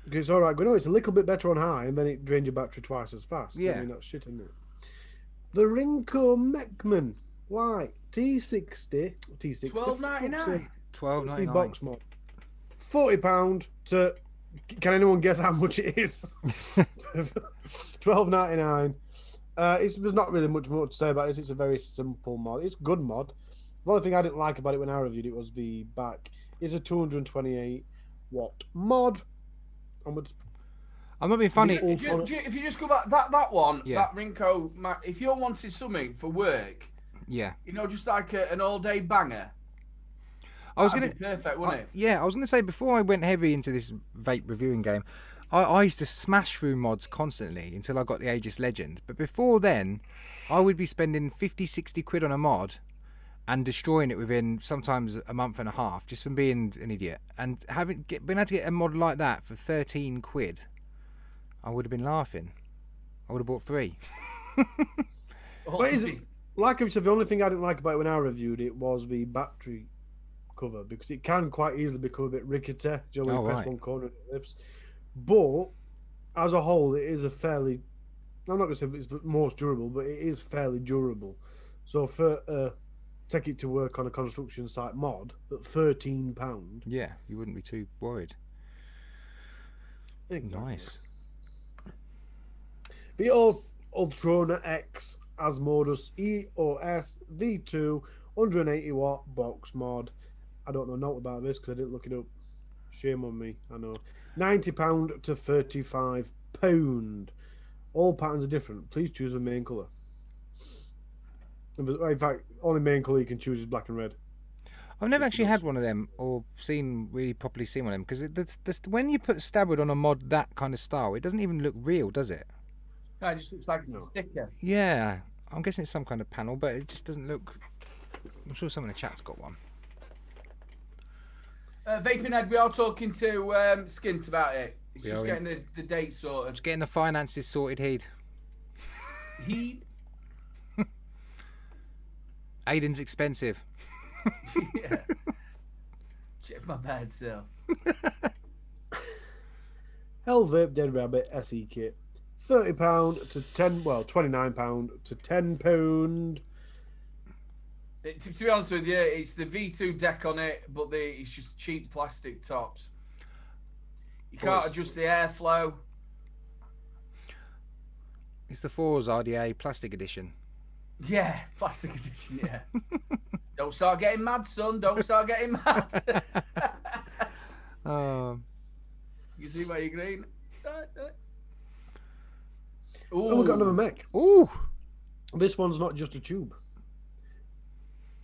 Because it's all right, going, oh, it's a little bit better on high, and then it drains your battery twice as fast. Yeah. I mean, that's shit, isn't it? The Rinko Mekman Light T60. $12.99. $12.99. Box mod. £40 to... Can anyone guess how much it is? $12.99. There's not really much more to say about it. It's a very simple mod. It's a good mod. The only thing I didn't like about it when I reviewed it was the back. It's a 228 watt mod. I'm not being funny. If you just go back, that one, Yeah. that Rinko, if you wanted something for work, Yeah. you know, just like an all-day banger, I was that'd be perfect, wouldn't it? Yeah, I was gonna say before I went heavy into this vape reviewing game, I used to smash through mods constantly until I got the Aegis Legend. But before then, I would be spending 50, 60 quid on a mod and destroying it within sometimes a month and a half just from being an idiot. And being able to get a mod like that for 13 quid, I would have been laughing. I would have bought 3. But is it, like I said, the only thing I didn't like about it when I reviewed it was the battery cover, because it can quite easily become a bit rickety. You know, when you press one corner and it lifts. But as a whole, it is a fairly... I'm not going to say it's the most durable, but it is fairly durable. So for take it to work on a construction site mod at £13. Yeah, you wouldn't be too worried. Exactly. Nice. The Ultrona X Asmodus EOS V2 180 watt box mod. I don't know note about this because I didn't look it up. Shame on me, I know. £90 to £35. All patterns are different. Please choose a main colour. In fact, only main colour you can choose is black and red. I've never actually had one of them or properly seen one of them because when you put Stabwood on a mod that kind of style, it doesn't even look real, does it? No, it just looks like it's a sticker. Yeah, I'm guessing it's some kind of panel, but it just doesn't look... I'm sure someone in the chat's got one. Vaping Ed, we are talking to Skint about it. He's just getting the date sorted. Just getting the finances sorted, Heed? Aiden's expensive. Yeah. Check my bad self. Hell Vape Dead Rabbit SE kit. £30 to £29 to £10. To be honest with you, it's the V2 deck on it, but it's just cheap plastic tops. You can't adjust the airflow. It's the Fours RDA plastic edition. Yeah, plastic edition, yeah. Don't start getting mad, son. Don't start getting mad. You see why you're green? Oh, we've got another mech. Ooh. This one's not just a tube.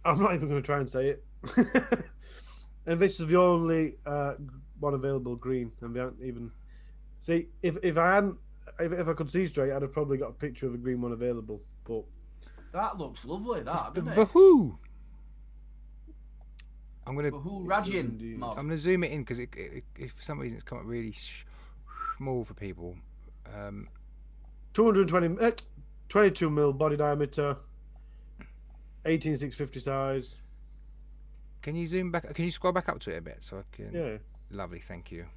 I'm not even going to try and say it. And this is the only one available green, and they haven't even. See, if I could see straight, I'd have probably got a picture of a green one available. But that looks lovely. That the doesn't it? Vahoo. I'm gonna Rajin mod. I'm gonna zoom it in because if for some reason it's come up really small for people. 22 mil body diameter, 18650 size. Can you zoom back? Can you scroll back up to it a bit so I can? Yeah. Lovely, thank you.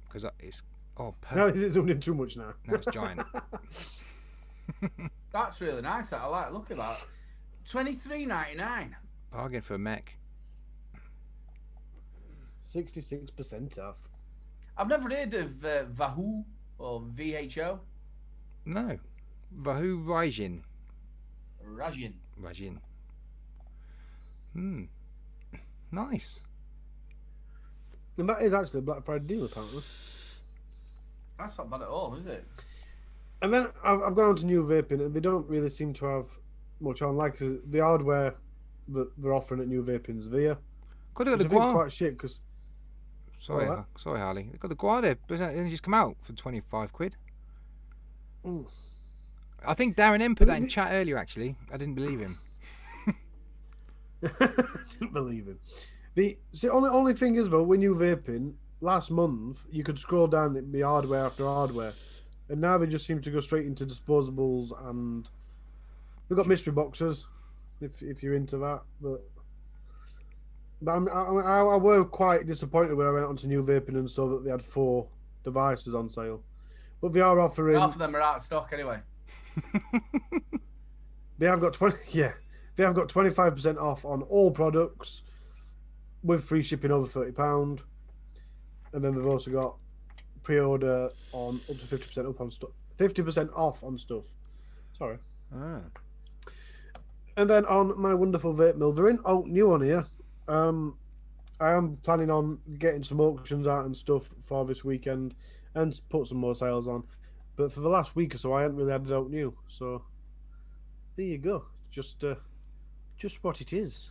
Because it's Now perfect. is it zoomed in too much now? Now it's giant. That's really nice. I like the look of that. $23.99. Bargain for a mech. 66% off. I've never heard of Vahoo or VHO. No, Vahoo Rajin. Rajin. Nice. And that is actually a Black Friday deal, apparently. That's not bad at all, is it? And then I've gone on to new vaping, and they don't really seem to have much on. Like the hardware that they're offering at new vaping's Via. Could have got Which the I think is Guar. quite shit because Sorry, What? sorry, Harley. They got the Guar there, but it just come out for 25 quid. I think Darren M put that in chat earlier. Actually, I didn't believe him. didn't believe him. The only thing is though, when you vaping last month, you could scroll down the hardware after hardware, and now they just seem to go straight into disposables, and we've got mystery boxes if you're into that. But I were quite disappointed when I went onto new vaping and saw that they had 4 devices on sale, but they are offering. Half of them are out of stock anyway. They have got 25% off on all products, with free shipping over £30, and then they've also got pre-order on up to 50% up on stuff, 50% off on stuff. Sorry. And then on my wonderful vape mill, they're in new on here. I am planning on getting some auctions out and stuff for this weekend, and put some more sales on. But for the last week or so, I haven't really had it out new. So there you go. Just what it is.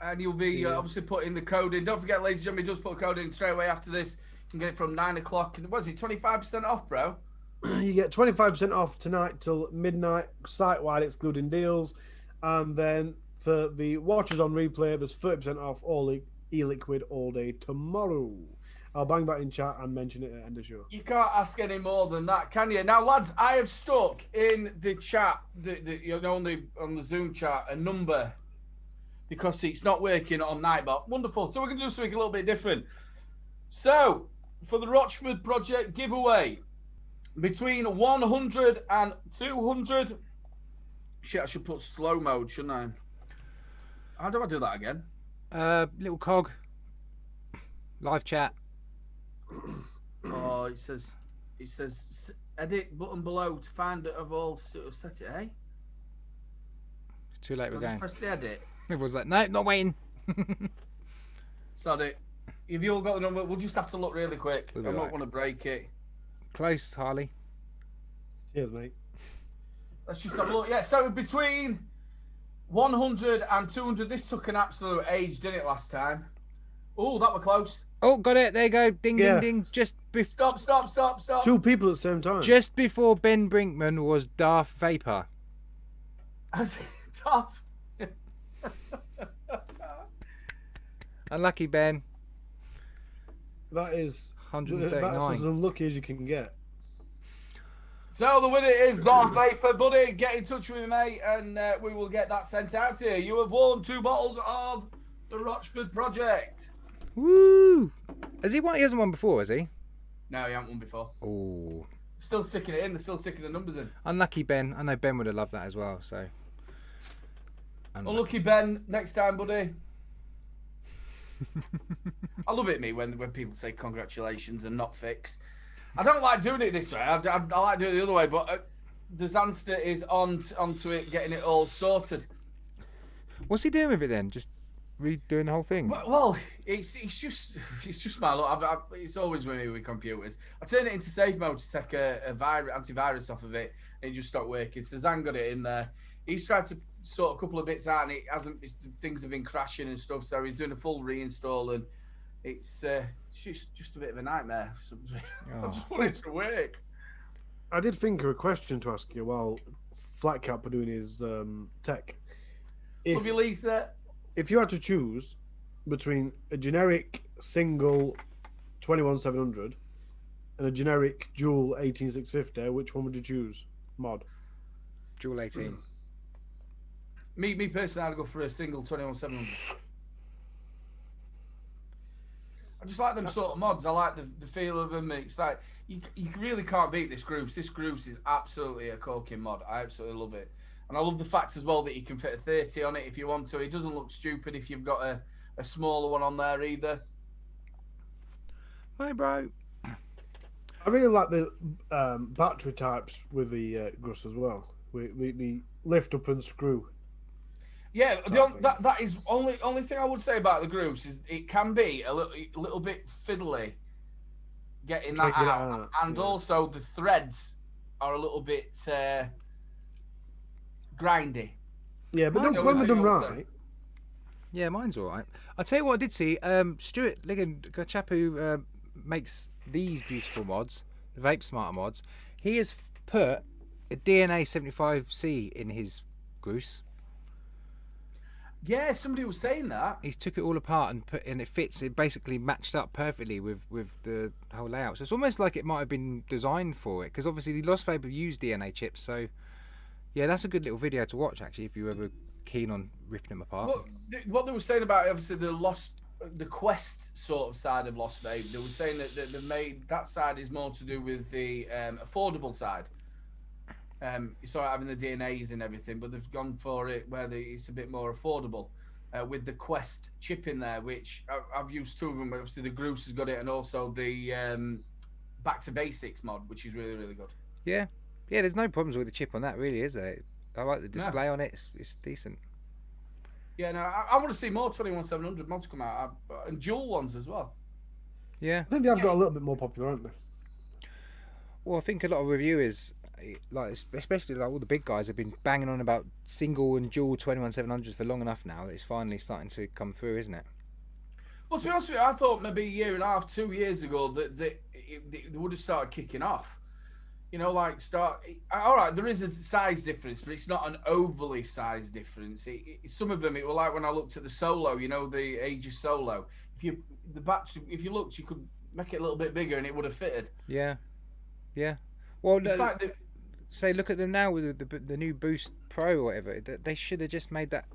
And you'll be obviously putting the code in. Don't forget, ladies and gentlemen, just put a code in straight away after this. You can get it from 9 o'clock. And was it 25% off, bro? You get 25% off tonight till midnight, site-wide excluding deals. And then for the watchers on replay, there's 30% off all e-liquid all day tomorrow. I'll bang that in chat and mention it at the end of the show. You can't ask any more than that, can you? Now, lads, I have stuck in the chat, on the Zoom chat, a number because it's not working on Nightbot. Wonderful. So we're going to do something a little bit different. So, for the Rochford Project giveaway, between 100 and 200... Shit, I should put slow mode, shouldn't I? How do I do that again? Little cog. Live chat. Oh, it says edit button below to find it of all set it, eh? Too late, we're I'll going. just press the edit. Everyone's like, no, not waiting. Sorry. If you all got the number, we'll just have to look really quick. I We'll be don't right. want to break it. Close, Harley. Cheers, mate. Let's just have a look. Yeah, so between 100 and 200, this took an absolute age, didn't it, last time? Oh, that were close. Oh, got it. There you go. Ding, Yeah. ding, ding. Stop. 2 people at the same time. Just before Ben Brinkman was Darth Vapor. Has it stopped? Unlucky, Ben. That is 139. That's as unlucky as you can get. So the winner is Darth Vapor, buddy. Get in touch with me, mate, and we will get that sent out to you. You have won 2 bottles of the Rochford Project. Woo! Has he won? He hasn't won before, has he? No, he hasn't won before. Oh. Still sticking it in. They're still sticking the numbers in. Unlucky, Ben. I know Ben would have loved that as well, so. Unlucky Ben, next time, buddy. I love it, me, when people say congratulations and not fixed. I don't like doing it this way. I like doing it the other way, but the Zanster is onto it, getting it all sorted. What's he doing with it then? Just redoing the whole thing? Well, it's just my luck. It's always with me with computers. I turned it into safe mode to take a antivirus off of it, and it just stopped working. So Zan got it in there. He's tried to sort a couple of bits out, and it hasn't. Things have been crashing and stuff. So he's doing a full reinstall, and it's just a bit of a nightmare. I just want it to work. I did think of a question to ask you while Flatcap were doing his tech. Love you, Lisa. If you had to choose between a generic single 21700 and a generic dual 18650, which one would you choose? Mod. Dual 18. Me personally, I'd go for a single 21700. I just like them sort of mods. I like the feel of them. It's like you really can't beat this Groose. This Groose is absolutely a corking mod. I absolutely love it. And I love the fact as well that you can fit a 30 on it if you want to. It doesn't look stupid if you've got a smaller one on there either. Hey, bro. I really like the battery types with the Groose as well. We lift up and screw. Yeah, that is only thing I would say about the Groose is it can be a little bit fiddly getting that out. And also the threads are a little bit grindy. Yeah, but when they're done right. Yeah, mine's all right. I'll tell you what I did see. Stuart Ligon, a chap who makes these beautiful mods, the Vape Smarter mods, he has put a DNA 75C in his Groose. Yeah, somebody was saying that. He's took it all apart and it fits. It basically matched up perfectly with the whole layout. So it's almost like it might have been designed for it, because obviously the Lost Vape used DNA chips. So yeah, that's a good little video to watch actually if you're ever keen on ripping them apart. Well, what they were saying about obviously the Quest sort of side of Lost Vape, they were saying that that side is more to do with the affordable side. It's all right having the DNAs and everything, but they've gone for it where it's a bit more affordable with the Quest chip in there, which I've used two of them. Obviously, the Groose has got it, and also the Back to Basics mod, which is really, really good. Yeah, there's no problems with the chip on that, really, is there? I like the display on it. It's decent. Yeah, no, I want to see more 21700 mods come out, and dual ones as well. Yeah. I think they have got a little bit more popular, haven't they? Well, I think a lot of reviewers, like especially like all the big guys, have been banging on about single and dual 21700s for long enough now that it's finally starting to come through, isn't it? Well, to be honest with you, I thought maybe a year and a half, 2 years ago that they would have started kicking off. You know, like all right, there is a size difference, but it's not an overly size difference. Some of them, it was like when I looked at the Solo, you know, the Aegis Solo. If you looked, you could make it a little bit bigger and it would have fitted. Yeah. Well, it's like look at them now with the new Boost Pro or whatever. They should have just made that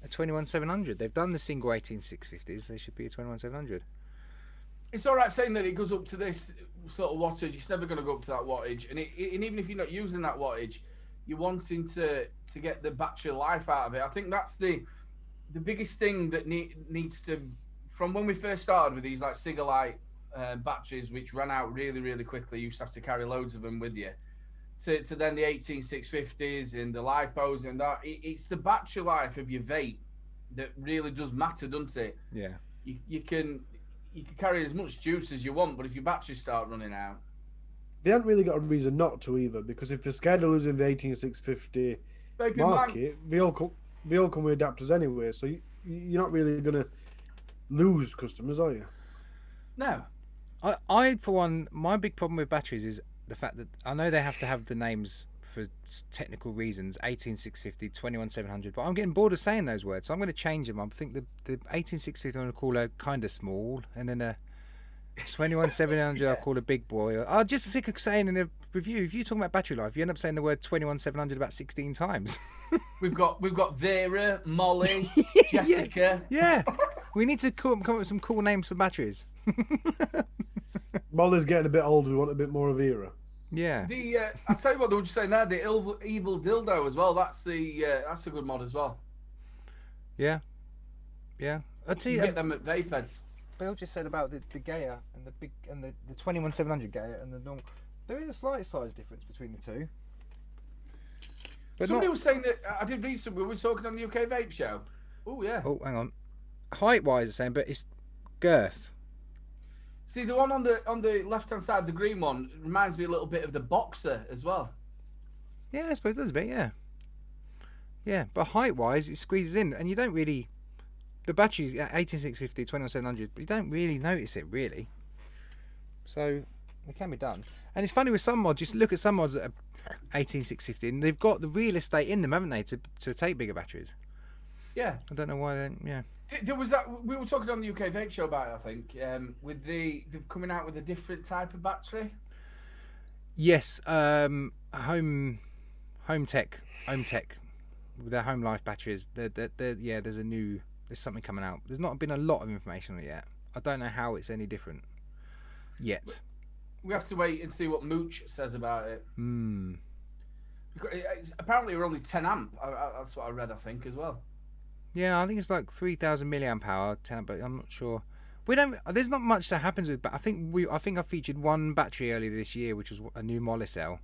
a 21700. They've done the single 18650s. They should be a 21700. It's all right saying that it goes up to this sort of wattage. It's never going to go up to that wattage, and even if you're not using that wattage, you're wanting to get the battery life out of it. I think that's the biggest thing that needs to, from when we first started with these like Sigalite batteries, which ran out really, really quickly. You used to have to carry loads of them with you. To then the 18650s and the lipos and that. It's the battery life of your vape that really does matter, doesn't it? Yeah. You can carry as much juice as you want, but if your batteries start running out, they haven't really got a reason not to either. Because if they're scared of losing the 18650 market, they all come with adapters anyway. So you're not really going to lose customers, are you? No. I for one, my big problem with batteries is the fact that I know they have to have the names for technical reasons, 18650, 21700, but I'm getting bored of saying those words, so I'm going to change them. I think the 18650 I'm going to call a kind of small, and then a 21700 I'll call a big boy. I'm just sick of saying in a review, if you're talking about battery life, you end up saying the word 21700 about 16 times. We've got Vera, Molly, Jessica. Yeah. We need to come up with some cool names for batteries. Molly's getting a bit older. We want a bit more of Vera. Yeah. I'll tell you what they were just saying there. The evil dildo as well. That's a good mod as well. Yeah. I'll tell You you. get them at Vape Heads. Bill just said about the Gaia and the big and the 21700 Gaia and the normal. There is a slight size difference between the two. But somebody was saying that I did read some. We were talking on the UK Vape Show. Oh yeah. Oh, hang on. Height-wise, it's saying, but it's girth. See, the one on the left-hand side, the green one, reminds me a little bit of the Boxer as well. Yeah, I suppose it does a bit. Yeah. Yeah, but height-wise, it squeezes in, and you don't really. The battery's at 18650, 21700, but you don't really notice it really. So it can be done. And it's funny with some mods. Just look at some mods that are 18650, and they've got the real estate in them, haven't they, to take bigger batteries. Yeah. I don't know why they don't. Yeah. There was that we were talking on the UK Vape Show about it, I think, with they're coming out with a different type of battery. Yes, home tech, with their home life batteries. Yeah, there's something coming out. There's not been a lot of information on it yet. I don't know how it's any different yet. We have to wait and see what Mooch says about it. Because apparently we're only 10 amp. That's what I read, I think, as well. Yeah, I think it's like 3000 milliamp hour, 10, but I'm not sure. We don't. There's not much that happens with. But I think I featured one battery earlier this year, which was a new mollicell.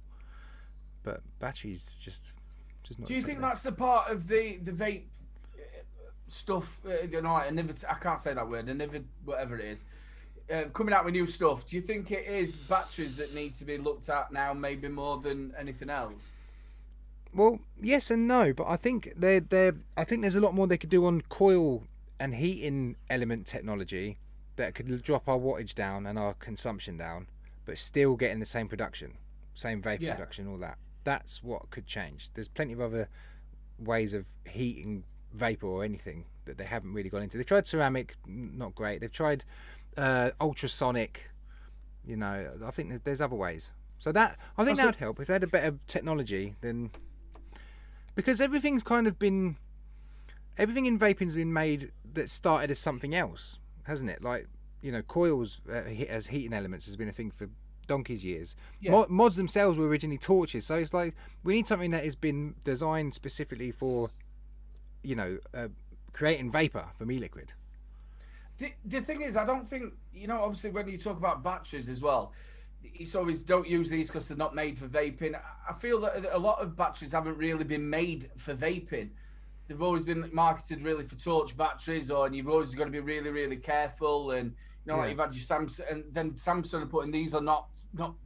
But batteries just not. Do you think that's the part of the vape stuff? You know, I can't say that word. Whatever it is, coming out with new stuff. Do you think it is batteries that need to be looked at now, maybe more than anything else? Well, yes and no, but I think I think there's a lot more they could do on coil and heating element technology that could drop our wattage down and our consumption down, but still getting the same production, same vapor production, all that. That's what could change. There's plenty of other ways of heating vapor or anything that they haven't really gone into. They've tried ceramic, not great. They've tried ultrasonic. You know, I think there's other ways. So that that would help if they had a better technology. Then. Because everything in vaping's been made that started as something else, hasn't it? Like, you know, coils as heating elements has been a thing for donkey's years. Yeah. Mods themselves were originally torches, so it's like we need something that has been designed specifically for, you know, creating vapor from e-liquid. The thing is, I don't think, you know, obviously when you talk about batteries as well, it's always don't use these because they're not made for vaping. I feel that a lot of batteries haven't really been made for vaping. They've always been marketed really for torch batteries, and you've always got to be really, really careful. And you know, like you've had your Samsung, and then Samsung are putting these are not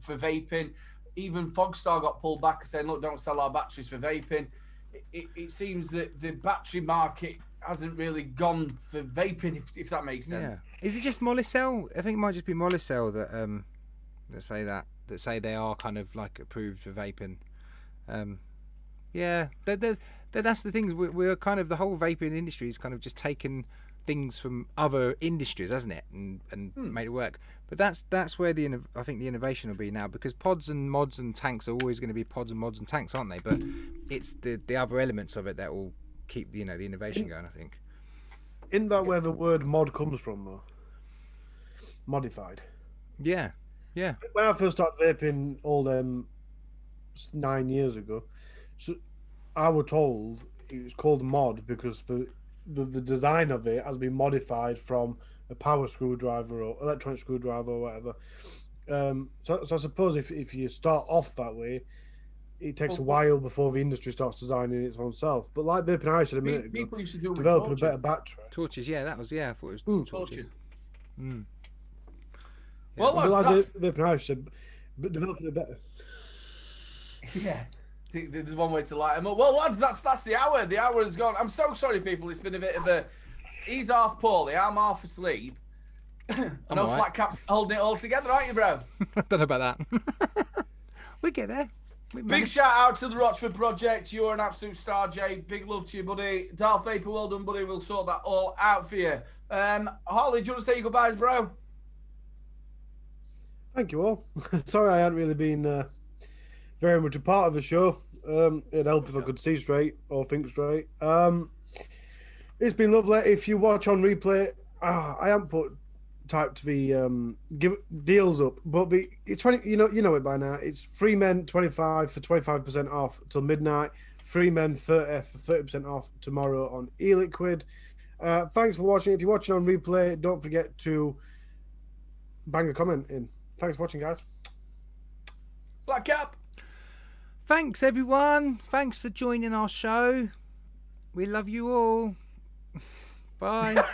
for vaping. Even Fogstar got pulled back and saying, "Look, don't sell our batteries for vaping." It seems that the battery market hasn't really gone for vaping, if that makes sense. Yeah. Is it just mollicell? I think it might just be mollicell that that say they are kind of like approved for vaping. Yeah, that's the things. We're kind of, the whole vaping industry is kind of just taken things from other industries, hasn't it, and made it work. But that's where I think the innovation will be now, because pods and mods and tanks are always going to be pods and mods and tanks, aren't they? But it's the other elements of it that will keep the innovation going, I think. Isn't that where the word mod comes from, though? Modified. Yeah. Yeah. When I first started vaping all them 9 years ago, so I was told it was called mod because the design of it has been modified from a power screwdriver or electronic screwdriver or whatever. So I suppose if you start off that way, it takes a while before the industry starts designing its own self. But like Vape and I said a minute ago, people used to do developing a better battery. Torches, yeah, that was, I thought it was torches. Well, Vape and I said, but developing a better. Yeah. There's one way to light them up. Well, lads, that's the hour. The hour is gone. I'm so sorry, people. It's been a bit of a... He's half poorly. I'm half asleep. I know Flat Cap's holding it all together, aren't you, bro? I don't know about that. We get there. Big shout out to the Rochford Project. You're an absolute star, Jay. Big love to you, buddy. Darth Vapor, well done, buddy. We'll sort that all out for you. Harley, do you want to say your goodbyes, bro? Thank you all. Sorry I hadn't really been very much a part of the show. It'd help if I could see straight or think straight. It's been lovely. If you watch on replay, I haven't typed the give deals up, but it's 20. You know it by now. It's free men 25 for 25% off till midnight. Free men 30 for 30% off tomorrow on e-liquid, Thanks for watching. If you're watching on replay, don't forget to bang a comment in. Thanks for watching, guys. Black Cap. Thanks, everyone. Thanks for joining our show. We love you all. Bye.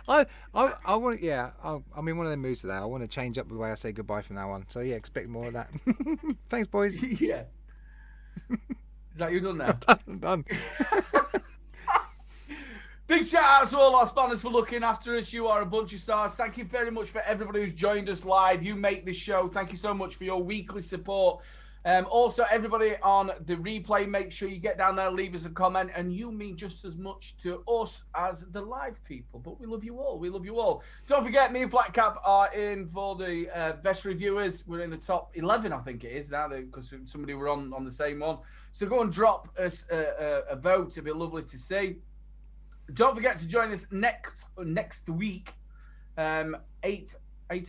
I want, yeah. I'm in one of them moods today. I want to change up the way I say goodbye from now on. So yeah, expect more of that. Thanks, boys. Yeah. Is that you done now? I'm done. Big shout out to all our sponsors for looking after us. You are a bunch of stars. Thank you very much for everybody who's joined us live. You make this show. Thank you so much for your weekly support. Also, everybody on the replay, make sure you get down there, leave us a comment, and you mean just as much to us as the live people. But we love you all. We love you all. Don't forget, me and Flat Cap are in for the best reviewers. We're in the top 11, I think it is now, because somebody were on the same one. So go and drop us a vote. It'd be lovely to see. Don't forget to join us next week, 8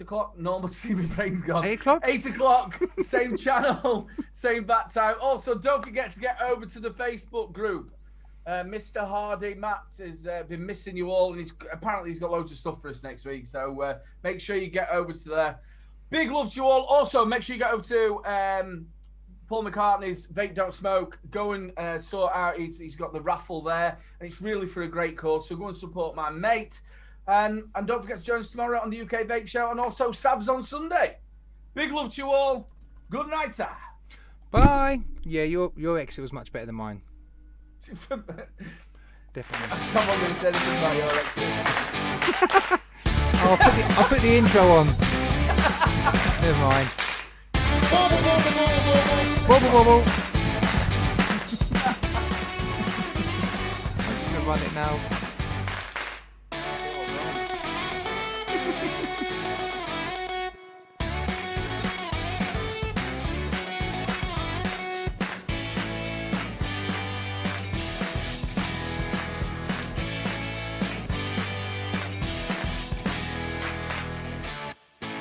o'clock. Normal, see my brain's gone. 8 o'clock? 8 o'clock, same channel, same bat time. Also, don't forget to get over to the Facebook group. Mr. Hardy, Matt, has been missing you all, and apparently he's got loads of stuff for us next week. So make sure you get over to there. Big love to you all. Also, make sure you get over to Paul McCartney's Vape Don't Smoke. Go and sort out. He's got the raffle there, and it's really for a great cause. So go and support my mate. And don't forget to join us tomorrow on the UK Vape Show, and also Sabs on Sunday. Big love to you all. Good night, sir. Bye. Yeah, your exit was much better than mine. Definitely. I can't remember to say anything about your exit. I'll put the intro on. Never mind. Bubble, bubble. I'm just gonna run it now.